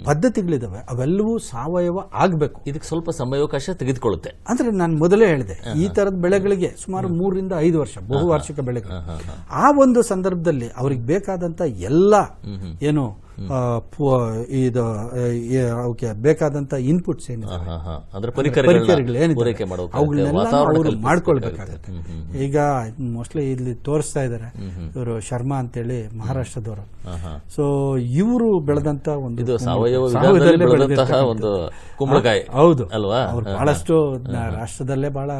ಪದ್ಧತಿಗಳಿದಾವೆ ಅವೆಲ್ಲವೂ ಸಾವಯವ ಆಗ್ಬೇಕು. ಇದಕ್ಕೆ ಸ್ವಲ್ಪ ಸಮಯಾವಕಾಶ ತೆಗೆದುಕೊಳ್ಳುತ್ತೆ. ಅಂದ್ರೆ ನಾನು ಮೊದಲೇ ಹೇಳಿದೆ, ಈ ತರದ ಬೆಳೆಗಳಿಗೆ ಸುಮಾರು 3 ರಿಂದ 5 ವರ್ಷ ಬಹುವಾರ್ಷಿಕ ಬೆಳೆಗಳು. ಆ ಒಂದು ಸಂದರ್ಭದಲ್ಲಿ ಅವ್ರಿಗೆ ಬೇಕಾದಂತ ಎಲ್ಲ ಏನು ಇದು ಬೇಕಾದಂತ ಇನ್ಪುಟ್ಸ್ ಏನಿದೆ, ಪರಿಕರಗಳೇನಿದೆ, ಅವುಗಳನ್ನೆಲ್ಲ ಅವರು ಮಾಡ್ಕೊಳ್ಬೇಕಾಗತ್ತೆ. ಈಗ ಮೋಸ್ಟ್ಲಿ ಇಲ್ಲಿ ತೋರಿಸ್ತಾ ಇದ್ದಾರೆ ಇವರು ಶರ್ಮಾ ಅಂತೇಳಿ ಮಹಾರಾಷ್ಟ್ರದವರು. ಸೊ ಇವರು ಬೆಳೆದಂತ ಒಂದು ಸಾವಯವದಲ್ಲಿ ಬೆಳೆದಂತಹ ಒಂದು ಕುಂಬಳಕಾಯಿ. ಹೌದು ಅಲ್ವಾ? ಅವ್ರು ಬಹಳಷ್ಟು ರಾಷ್ಟ್ರದಲ್ಲೇ ಬಹಳ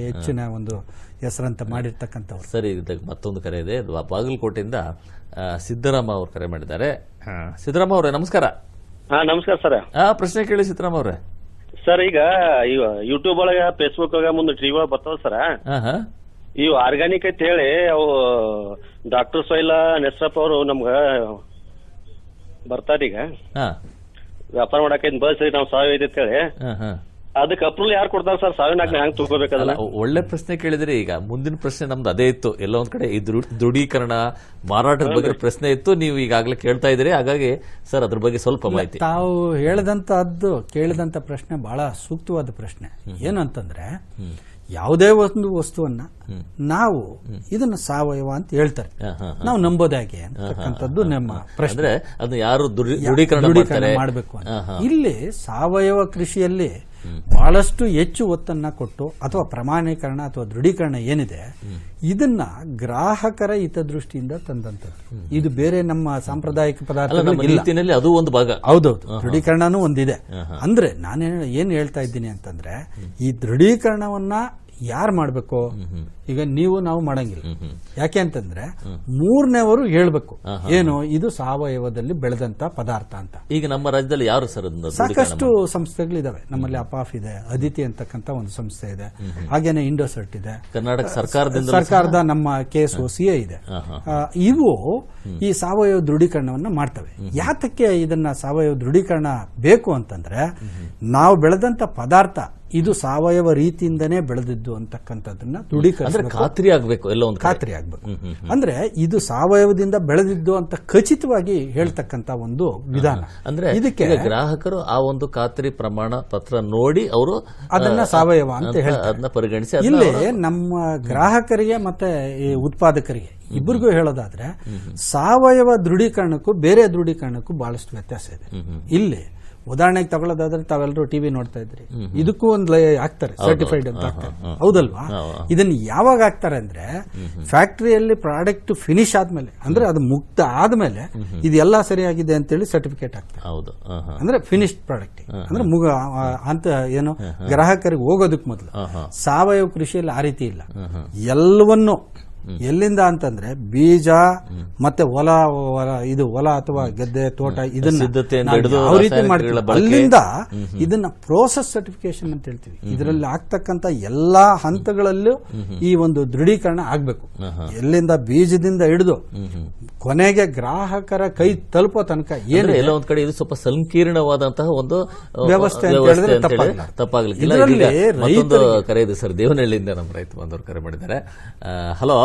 ಹೆಚ್ಚಿನ ಒಂದು ಹೆಸರಂತ ಮಾಡಿರ್ತಕ್ಕಂಥವ್ರು. ಸರಿ, ಮತ್ತೊಂದು ಕರೆ ಇದೆ. ಬಾಗಲಕೋಟೆಯಿಂದ ಸಿದ್ದರಾಮ ಅವರು ಕರೆ ಮಾಡಿದ್ದಾರೆ. ಸಿದ್ದರಾಮ ಅವರೇ ನಮಸ್ಕಾರ. ನಮಸ್ಕಾರ ಸರ್. ಪ್ರಶ್ನೆ ಕೇಳಿ ಸಿದ್ದರಾಮ ಅವರೇ. ಸರ್, ಈಗ ಯೂಟ್ಯೂಬ್ ಒಳಗ ಫೇಸ್ಬುಕ್ ಒಳಗ ಮುಂದೆ ಟಿವಿ ಒಳಗ ಬರ್ತಾವ ಸರ್. ಇವು ಆರ್ಗಾನಿಕ್ ಅಂತ ಹೇಳಿ ಅವು ಡಾಕ್ಟರ್ ಸೊಯ್ಲ ನೆಸ್ರಪ್ಪ ಅವರು ನಮ್ಗ ಬರ್ತಾರೀಗ ವ್ಯಾಪಾರ ಮಾಡಕ್ಕೆ ಬಸ್ ನಾವು ಸಾವಯವ ಅಂತ ಹೇಳಿ. ಅದಕ್ಕೆ ಅಪ್ರೂವಲ್ ಯಾರು ಕೊಡ್ತಾರೆ ಸರ್? ಸಾವಿನ ಹ್ಯಾಂಗ್ ತಿಳ್ಕೊಬೇಕಲ್ಲ? ಒಳ್ಳೆ ಪ್ರಶ್ನೆ ಕೇಳಿದ್ರೆ. ಈಗ ಮುಂದಿನ ಪ್ರಶ್ನೆ ನಮ್ದು ಅದೇ ಇತ್ತು. ಎಲ್ಲ ಒಂದ್ ಕಡೆ ಈ ದೃಢೀಕರಣ ಮಾರಾಟದ ಬಗ್ಗೆ ಪ್ರಶ್ನೆ ಇತ್ತು. ನೀವು ಈಗಾಗಲೇ ಕೇಳ್ತಾ ಇದ್ರಿ, ಹಾಗಾಗಿ ಸರ್ ಅದ್ರ ಬಗ್ಗೆ ಸ್ವಲ್ಪ ಮಾಹಿತಿ. ತಾವು ಕೇಳಿದಂತ ಪ್ರಶ್ನೆ ಬಹಳ ಸೂಕ್ತವಾದ ಪ್ರಶ್ನೆ. ಏನಂತಂದ್ರೆ, ಯಾವುದೇ ಒಂದು ವಸ್ತುವನ್ನ ನಾವು ಇದನ್ನ ಸಾವಯವ ಅಂತ ಹೇಳ್ತಾರೆ, ನಾವು ನಂಬೋದಾಗೆ ಅಂತಕ್ಕಂಥದ್ದು ನಮ್ಮ ಪ್ರಶ್ನೆ. ಅದನ್ನ ಯಾರು ದೃಢೀಕರಣ ಮಾಡಬೇಕು ಅಂತ. ಇಲ್ಲಿ ಸಾವಯವ ಕೃಷಿಯಲ್ಲಿ ಬಹಳಷ್ಟು ಹೆಚ್ಚು ಒತ್ತನ್ನ ಕೊಟ್ಟು ಅಥವಾ ಪ್ರಮಾಣೀಕರಣ ಅಥವಾ ದೃಢೀಕರಣ ಏನಿದೆ ಇದನ್ನ ಗ್ರಾಹಕರ ಹಿತದೃಷ್ಟಿಯಿಂದ ತಂದಂಥದ್ದು. ಇದು ಬೇರೆ ನಮ್ಮ ಸಾಂಪ್ರದಾಯಿಕ ಪದಾರ್ಥಗಳಲ್ಲಿ ಅದು ಒಂದು ಭಾಗ. ಹೌದೌದು, ದೃಢೀಕರಣನೂ ಒಂದಿದೆ. ಅಂದ್ರೆ ನಾನು ಏನ್ ಹೇಳ್ತಾ ಇದ್ದೀನಿ ಅಂತಂದ್ರೆ, ಈ ದೃಢೀಕರಣವನ್ನ ಯಾರು ಮಾಡ್ಬೇಕು? ಈಗ ನಾವು ಮಾಡಂಗಿಲ್ಲ. ಯಾಕೆ ಅಂತಂದ್ರೆ, ಮೂರನೇವರು ಹೇಳ್ಬೇಕು ಏನು ಇದು ಸಾವಯವದಲ್ಲಿ ಬೆಳೆದಂತ ಪದಾರ್ಥ ಅಂತ. ಈಗ ನಮ್ಮ ರಾಜ್ಯದಲ್ಲಿ ಯಾರು ಸರ್? ಸಾಕಷ್ಟು ಸಂಸ್ಥೆಗಳಿದಾವೆ. ನಮ್ಮಲ್ಲಿ ಅಪಾಫ್ ಇದೆ, ಅದಿತಿ ಅಂತಕ್ಕಂಥ ಒಂದು ಸಂಸ್ಥೆ ಇದೆ, ಹಾಗೇನೆ ಇಂಡೋಸರ್ಟ್ ಇದೆ, ಕರ್ನಾಟಕ ಸರ್ಕಾರದ ನಮ್ಮ KSOCA ಇದೆ. ಇವು ಈ ಸಾವಯವ ದೃಢೀಕರಣವನ್ನ ಮಾಡ್ತವೆ. ಯಾತಕ್ಕೆ ಇದನ್ನ ಸಾವಯವ ದೃಢೀಕರಣ ಬೇಕು ಅಂತಂದ್ರೆ, ನಾವು ಬೆಳೆದಂತ ಪದಾರ್ಥ ಇದು ಸಾವಯವ ರೀತಿಯಿಂದನೇ ಬೆಳೆದಿದ್ದು ಅಂತಕ್ಕಂಥದ್ದನ್ನ ದೃಢೀಕರಿಸಬೇಕು. ಖಾತ್ರಿ ಆಗ್ಬೇಕು, ಎಲ್ಲ ಒಂದು ಖಾತ್ರಿ ಆಗ್ಬೇಕು. ಅಂದ್ರೆ ಇದು ಸಾವಯವದಿಂದ ಬೆಳೆದಿದ್ದು ಅಂತ ಖಚಿತವಾಗಿ ಹೇಳ್ತಕ್ಕಂತ ಒಂದು ವಿಧಾನ. ಅಂದ್ರೆ ಇದಕ್ಕೆ ಗ್ರಾಹಕರು ಆ ಒಂದು ಖಾತ್ರಿ ಪ್ರಮಾಣ ಪತ್ರ ನೋಡಿ ಅವರು ಅದನ್ನ ಸಾವಯವ ಅಂತ ಹೇಳ್ತಾರೆ. ಅದನ್ನ ಪರಿಗಣಿಸಿ ಇಲ್ಲಿ ನಮ್ಮ ಗ್ರಾಹಕರಿಗೆ ಮತ್ತೆ ಈ ಉತ್ಪಾದಕರಿಗೆ ಇಬ್ಬರಿಗೂ ಹೇಳೋದಾದ್ರೆ, ಸಾವಯವ ದೃಢೀಕರಣಕ್ಕೂ ಬೇರೆ ದೃಢೀಕರಣಕ್ಕೂ ಬಹಳಷ್ಟು ವ್ಯತ್ಯಾಸ ಇದೆ. ಇಲ್ಲಿ ಉದಾಹರಣೆಗೆ ತಗೊಳ್ಳೋದಾದ್ರೆ, ತಾವೆಲ್ಲರೂ ಟಿವಿ ನೋಡ್ತಾ ಇದ್ರಿ, ಇದಕ್ಕೂ ಒಂದು ಹಾಕ್ತಾರೆ ಸರ್ಟಿಫೈಡ್ ಅಂತ ಹಾಕ್ತಾರೆ, ಹೌದಲ್ವಾ? ಇದನ್ನ ಯಾವಾಗ ಹಾಕ್ತಾರೆ ಅಂದ್ರೆ, ಫ್ಯಾಕ್ಟರಿಯಲ್ಲಿ ಪ್ರಾಡಕ್ಟ್ ಫಿನಿಶ್ ಆದ್ಮೇಲೆ, ಅಂದ್ರೆ ಅದು ಮುಕ್ತ ಆದ್ಮೇಲೆ ಇದೆಲ್ಲ ಸರಿಯಾಗಿದೆ ಅಂತೇಳಿ ಸರ್ಟಿಫಿಕೇಟ್ ಹಾಕ್ತಾರೆ. ಅಂದ್ರೆ ಫಿನಿಶ್ಡ್ ಪ್ರಾಡಕ್ಟ್, ಅಂದ್ರೆ ಅಂತ ಏನು ಗ್ರಾಹಕರಿಗೆ ಹೋಗೋದಕ್ಕೆ ಮೊದಲು. ಸಾವಯವ ಕೃಷಿಯಲ್ಲಿ ಆ ರೀತಿ ಇಲ್ಲ. ಎಲ್ಲವನ್ನೂ ಎಲ್ಲಿಂದ ಅಂತಂದ್ರೆ, ಬೀಜ ಮತ್ತೆ ಹೊಲ ಅಥವಾ ಗದ್ದೆ ತೋಟ ಇದನ್ನ ಯಾವ ರೀತಿ ಮಾಡ್ತೀವಿ ಅಲ್ಲಿಂದ ಇದನ್ನ ಪ್ರೋಸೆಸ್ ಸರ್ಟಿಫಿಕೇಶನ್ ಅಂತ ಹೇಳ್ತೀವಿ. ಇದರಲ್ಲಿ ಆಗ್ತಕ್ಕಂತ ಎಲ್ಲಾ ಹಂತಗಳಲ್ಲೂ ಈ ಒಂದು ದೃಢೀಕರಣ ಆಗ್ಬೇಕು. ಎಲ್ಲಿಂದ ಬೀಜದಿಂದ ಹಿಡಿದು ಕೊನೆಗೆ ಗ್ರಾಹಕರ ಕೈ ತಲುಪೋ ತನಕ ಏನು ಎಲ್ಲ ಒಂದ್ ಕಡೆ ಇದು ಸ್ವಲ್ಪ ಸಂಕೀರ್ಣವಾದಂತಹ ಒಂದು ವ್ಯವಸ್ಥೆ ಅಂತ ಹೇಳಿದ್ರೆ ತಪ್ಪಾಗಲಿಲ್ಲ. ಮತ್ತೊಂದು ಕರೆ ಇದೆ ಸರ್, ದೇವನಹಳ್ಳಿಯಿಂದ ನಮ್ಮ ರೈತ ಬಂದವರು ಕರೆ ಮಾಡಿದ್ದಾರೆ. ಹಲೋ,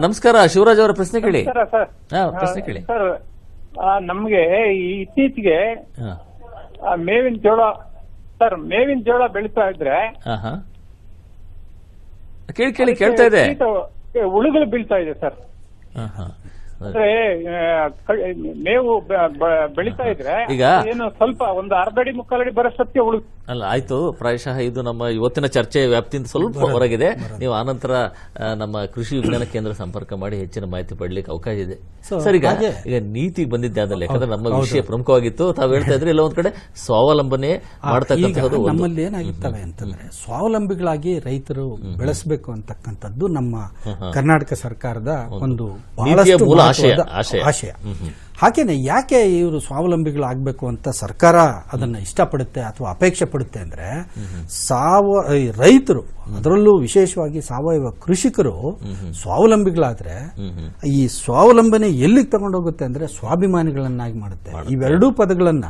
ನಮಸ್ಕಾರ. ಶಿವರಾಜ್ ಅವರ ಪ್ರಶ್ನೆ ಕೇಳಿ. ಪ್ರಶ್ನೆ ಕೇಳಿ ಸರ್. ನಮ್ಗೆ ಇತ್ತೀಚೆಗೆ ಮೇವಿನ ಜೋಳ ಬೆಳೀತಾ ಇದ್ರೆ ಕೇಳಿ ಕೇಳ್ತಾ ಇದೆ, ಹುಳುಗಳು ಬೀಳ್ತಾ ಇದೆ ಸರ್. ಅಂದ್ರೆ ಮೇವು ಬೆಳಿತಾ ಇದ್ರೆ ಈಗ ಏನು ಸ್ವಲ್ಪ ಒಂದು ಅರ್ಧ ಅಡಿ ಮುಕ್ಕಾಲು ಅಡಿ ಬರೋ ಸತ್ಯ ಉಳು ಅಲ್ಲ ಆಯ್ತು, ಪ್ರಾಯಶಃ ಇದು ನಮ್ಮ ಇವತ್ತಿನ ಚರ್ಚೆ ವ್ಯಾಪ್ತಿಯಿಂದ ಸ್ವಲ್ಪ ಹೊರಗಿದೆ. ನೀವು ಆನಂತರ ನಮ್ಮ ಕೃಷಿ ವಿಜ್ಞಾನ ಕೇಂದ್ರ ಸಂಪರ್ಕ ಮಾಡಿ ಹೆಚ್ಚಿನ ಮಾಹಿತಿ ಪಡ್ಲಿಕ್ಕೆ ಅವಕಾಶ ಇದೆ. ಸರ್, ಈಗ ನೀತಿಗೆ ಬಂದಿದ್ದೆ ಅದಲ್ಲ, ಯಾಕಂದ್ರೆ ನಮ್ಮ ವಿಷಯ ಪ್ರಮುಖವಾಗಿತ್ತು. ತಾವು ಹೇಳ್ತಾ ಇದ್ರೆ ಇಲ್ಲ ಒಂದ್ ಕಡೆ ಸ್ವಾವಲಂಬನೆ ಮಾಡ್ತಕ್ಕಂಥದ್ದು ನಮ್ಮಲ್ಲಿ ಏನಾಗಿರ್ತವೆ ಅಂತಂದ್ರೆ ಸ್ವಾವಲಂಬಿಗಳಾಗಿ ರೈತರು ಬೆಳೆಸಬೇಕು ಅಂತಕ್ಕಂಥದ್ದು ನಮ್ಮ ಕರ್ನಾಟಕ ಸರ್ಕಾರದ ಒಂದು ಬಹಳಷ್ಟು ಮೂಲ ಆಶಯ. ಹಾಗೇನೆ ಯಾಕೆ ಇವರು ಸ್ವಾವಲಂಬಿಗಳಾಗಬೇಕು ಅಂತ ಸರ್ಕಾರ ಅದನ್ನ ಇಷ್ಟಪಡುತ್ತೆ ಅಥವಾ ಅಪೇಕ್ಷೆ ಪಡುತ್ತೆ ಅಂದ್ರೆ ರೈತರು, ಅದರಲ್ಲೂ ವಿಶೇಷವಾಗಿ ಸಾವಯವ ಕೃಷಿಕರು ಸ್ವಾವಲಂಬಿಗಳಾದ್ರೆ ಈ ಸ್ವಾವಲಂಬನೆ ಎಲ್ಲಿಗೆ ತಗೊಂಡೋಗುತ್ತೆ ಅಂದ್ರೆ ಸ್ವಾಭಿಮಾನಿಗಳನ್ನಾಗಿ ಮಾಡುತ್ತೆ. ಇವೆರಡೂ ಪದಗಳನ್ನ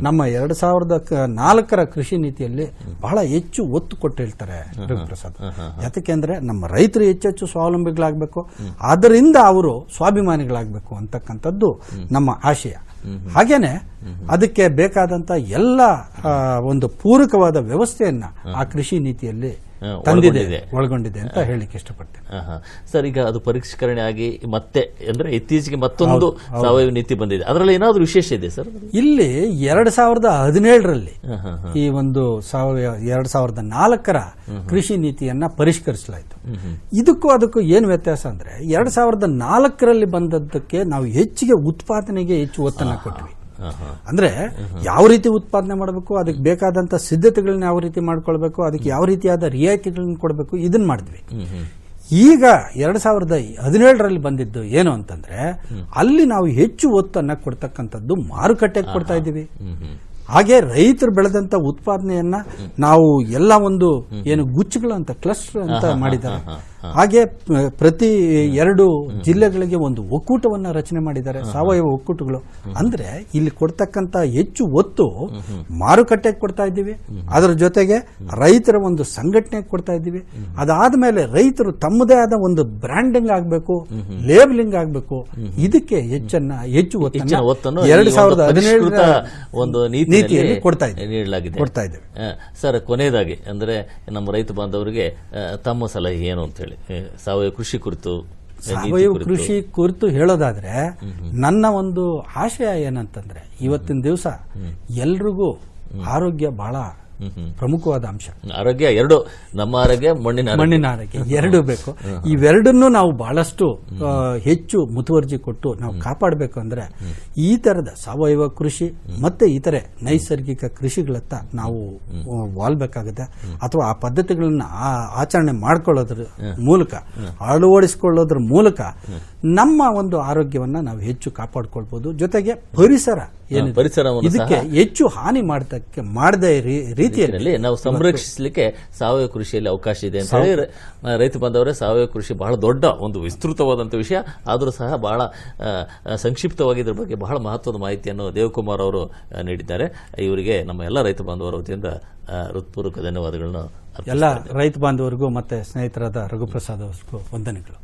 ನಮ್ಮ 2004 ಕೃಷಿ ನೀತಿಯಲ್ಲಿ ಬಹಳ ಹೆಚ್ಚು ಒತ್ತು ಕೊಟ್ಟು ಹೇಳ್ತಾರೆ ರಘುಪ್ರಸಾದ್. ಯಾಕೆಂದ್ರೆ ನಮ್ಮ ರೈತರು ಹೆಚ್ಚೆಚ್ಚು ಸ್ವಾವಲಂಬಿಗಳಾಗಬೇಕು, ಆದ್ದರಿಂದ ಅವರು ಸ್ವಾಭಿಮಾನಿಗಳಾಗಬೇಕು ಅಂತಕ್ಕಂಥದ್ದು ನಮ್ಮ ಆಶಯ. ಹಾಗೇನೆ ಅದಕ್ಕೆ ಬೇಕಾದಂತ ಎಲ್ಲ ಒಂದು ಪೂರಕವಾದ ವ್ಯವಸ್ಥೆಯನ್ನ ಆ ಕೃಷಿ ನೀತಿಯಲ್ಲಿ ಒಳಗೊಂಡಿದೆ ಅಂತ ಹೇಳಿಕ್ಕೆ ಇಷ್ಟಪಡ್ತೇನೆ. ಸರ್, ಈಗ ಅದು ಪರಿಷ್ಕರಣೆ ಆಗಿ ಮತ್ತೆ ಅಂದ್ರೆ ಇತ್ತೀಚೆಗೆ ಮತ್ತೊಂದು ಸಾವಯವ ನೀತಿ ಬಂದಿದೆ, ಅದರಲ್ಲಿ ಏನಾದ್ರು ವಿಶೇಷ ಇದೆ ಸರ್? ಇಲ್ಲಿ 2017ರಲ್ಲಿ ಈ ಒಂದು 2004 ಕೃಷಿ ನೀತಿಯನ್ನ ಪರಿಷ್ಕರಿಸಲಾಯಿತು. ಇದಕ್ಕೂ ಅದಕ್ಕೂ ಏನು ವ್ಯತ್ಯಾಸ ಅಂದ್ರೆ 2004ರಲ್ಲಿ ಬಂದದ್ದಕ್ಕೆ ನಾವು ಹೆಚ್ಚಿಗೆ ಉತ್ಪಾದನೆಗೆ ಹೆಚ್ಚು ಒತ್ತನ್ನು ಕೊಟ್ವಿ. ಅಂದ್ರೆ ಯಾವ ರೀತಿ ಉತ್ಪಾದನೆ ಮಾಡಬೇಕು, ಅದಕ್ಕೆ ಬೇಕಾದಂತ ಸಿದ್ಧತೆಗಳನ್ನ ಯಾವ ರೀತಿ ಮಾಡ್ಕೊಳ್ಬೇಕು, ಅದಕ್ಕೆ ಯಾವ ರೀತಿಯಾದ ರಿಯಾಯಿತಿಗಳನ್ನ ಕೊಡಬೇಕು, ಇದನ್ನ ಮಾಡಿದ್ವಿ. ಈಗ 2017ರಲ್ಲಿ ಬಂದಿದ್ದು ಏನು ಅಂತಂದ್ರೆ ಅಲ್ಲಿ ನಾವು ಹೆಚ್ಚು ಒತ್ತನ್ನ ಕೊಡ್ತಕ್ಕಂಥದ್ದು ಮಾರುಕಟ್ಟೆಗೆ ಕೊಡ್ತಾ ಇದ್ದೀವಿ. ಹಾಗೆ ರೈತರು ಬೆಳೆದಂತ ಉತ್ಪಾದನೆಯನ್ನ ನಾವು ಎಲ್ಲ ಒಂದು ಏನು ಗುಚ್ಚುಗಳು ಅಂತ ಕ್ಲಸ್ಟರ್ ಅಂತ ಮಾಡಿದ್ದಾರೆ. ಹಾಗೆ ಪ್ರತಿ 2 ಜಿಲ್ಲೆಗಳಿಗೆ ಒಂದು ಒಕ್ಕೂಟವನ್ನ ರಚನೆ ಮಾಡಿದ್ದಾರೆ, ಸಾವಯವ ಒಕ್ಕೂಟಗಳು. ಅಂದ್ರೆ ಇಲ್ಲಿ ಕೊಡ್ತಕ್ಕಂತ ಹೆಚ್ಚು ಒತ್ತು ಮಾರುಕಟ್ಟೆಗೆ ಕೊಡ್ತಾ ಇದ್ದೀವಿ, ಅದರ ಜೊತೆಗೆ ರೈತರ ಒಂದು ಸಂಘಟನೆಗೆ ಕೊಡ್ತಾ ಇದ್ದೀವಿ. ಅದಾದ್ಮೇಲೆ ರೈತರು ತಮ್ಮದೇ ಆದ ಒಂದು ಬ್ರ್ಯಾಂಡಿಂಗ್ ಆಗಬೇಕು, ಲೇಬಲಿಂಗ್ ಆಗಬೇಕು, ಇದಕ್ಕೆ ಹೆಚ್ಚು ಒತ್ತನ್ನು 2017 ಒಂದು ನೀತಿಯಲ್ಲಿ ಕೊಡ್ತಾ ಇದ್ದೇವೆ. ಸರ್, ಕೊನೆಯದಾಗಿ ಅಂದ್ರೆ ನಮ್ಮ ರೈತ ಬಾಂಧವರಿಗೆ ತಮ್ಮ ಸಲಹೆ ಏನು ಅಂತ ಹೇಳಿ ಸಾವಯವ ಕೃಷಿ ಕುರಿತು ಹೇಳೋದಾದ್ರೆ ನನ್ನ ಒಂದು ಆಶಯ ಏನಂತಂದ್ರೆ ಇವತ್ತಿನ ದಿವಸ ಎಲ್ರಿಗೂ ಆರೋಗ್ಯ ಬಹಳ ಪ್ರಮುಖವಾದ ಅಂಶ. ಆರೋಗ್ಯ ಎರಡು, ನಮ್ಮ ಆರೋಗ್ಯ, ಮಣ್ಣಿನ ಆರೋಗ್ಯ ಎರಡೂ ಬೇಕು. ಇವೆರಡನ್ನೂ ನಾವು ಬಹಳಷ್ಟು ಹೆಚ್ಚು ಮುತುವರ್ಜಿ ಕೊಟ್ಟು ನಾವು ಕಾಪಾಡಬೇಕು ಅಂದ್ರೆ ಈ ತರದ ಸಾವಯವ ಕೃಷಿ ಮತ್ತೆ ಇತರೆ ನೈಸರ್ಗಿಕ ಕೃಷಿಗಳತ್ತ ನಾವು ವಾಲ್ಬೇಕಾಗುತ್ತೆ. ಅಥವಾ ಆ ಪದ್ಧತಿಗಳನ್ನ ಆಚರಣೆ ಮಾಡ್ಕೊಳ್ಳೋದ್ರ ಮೂಲಕ, ಅಳವಡಿಸಿಕೊಳ್ಳೋದ್ರ ಮೂಲಕ ನಮ್ಮ ಒಂದು ಆರೋಗ್ಯವನ್ನ ನಾವು ಹೆಚ್ಚು ಕಾಪಾಡ್ಕೊಳ್ಬಹುದು. ಜೊತೆಗೆ ಪರಿಸರ ಇದಕ್ಕೆ ಹೆಚ್ಚು ಹಾನಿ ಮಾಡದ ರೀತಿಯಲ್ಲಿ ನಾವು ಸಂರಕ್ಷಿಸಲಿಕ್ಕೆ ಸಾವಯವ ಕೃಷಿಯಲ್ಲಿ ಅವಕಾಶ ಇದೆ ಅಂತ ಹೇಳಿ ರೈತ ಬಾಂಧವರೇ, ಸಾವಯವ ಕೃಷಿ ಬಹಳ ದೊಡ್ಡ ಒಂದು ವಿಸ್ತೃತವಾದಂಥ ವಿಷಯ, ಆದರೂ ಸಹ ಬಹಳ ಸಂಕ್ಷಿಪ್ತವಾಗಿ ಇದ್ರ ಬಗ್ಗೆ ಬಹಳ ಮಹತ್ವದ ಮಾಹಿತಿಯನ್ನು ದೇವಕುಮಾರ್ ಅವರು ನೀಡಿದ್ದಾರೆ. ಇವರಿಗೆ ನಮ್ಮ ಎಲ್ಲ ರೈತ ಬಾಂಧವರ ವತಿಯಿಂದ ಹೃತ್ಪೂರ್ವಕ ಧನ್ಯವಾದಗಳನ್ನು. ಎಲ್ಲ ರೈತ ಬಾಂಧವರಿಗೂ ಮತ್ತೆ ಸ್ನೇಹಿತರಾದ ರಘುಪ್ರಸಾದ್ ಅವರಿಗೂ ವಂದನೆಗಳು.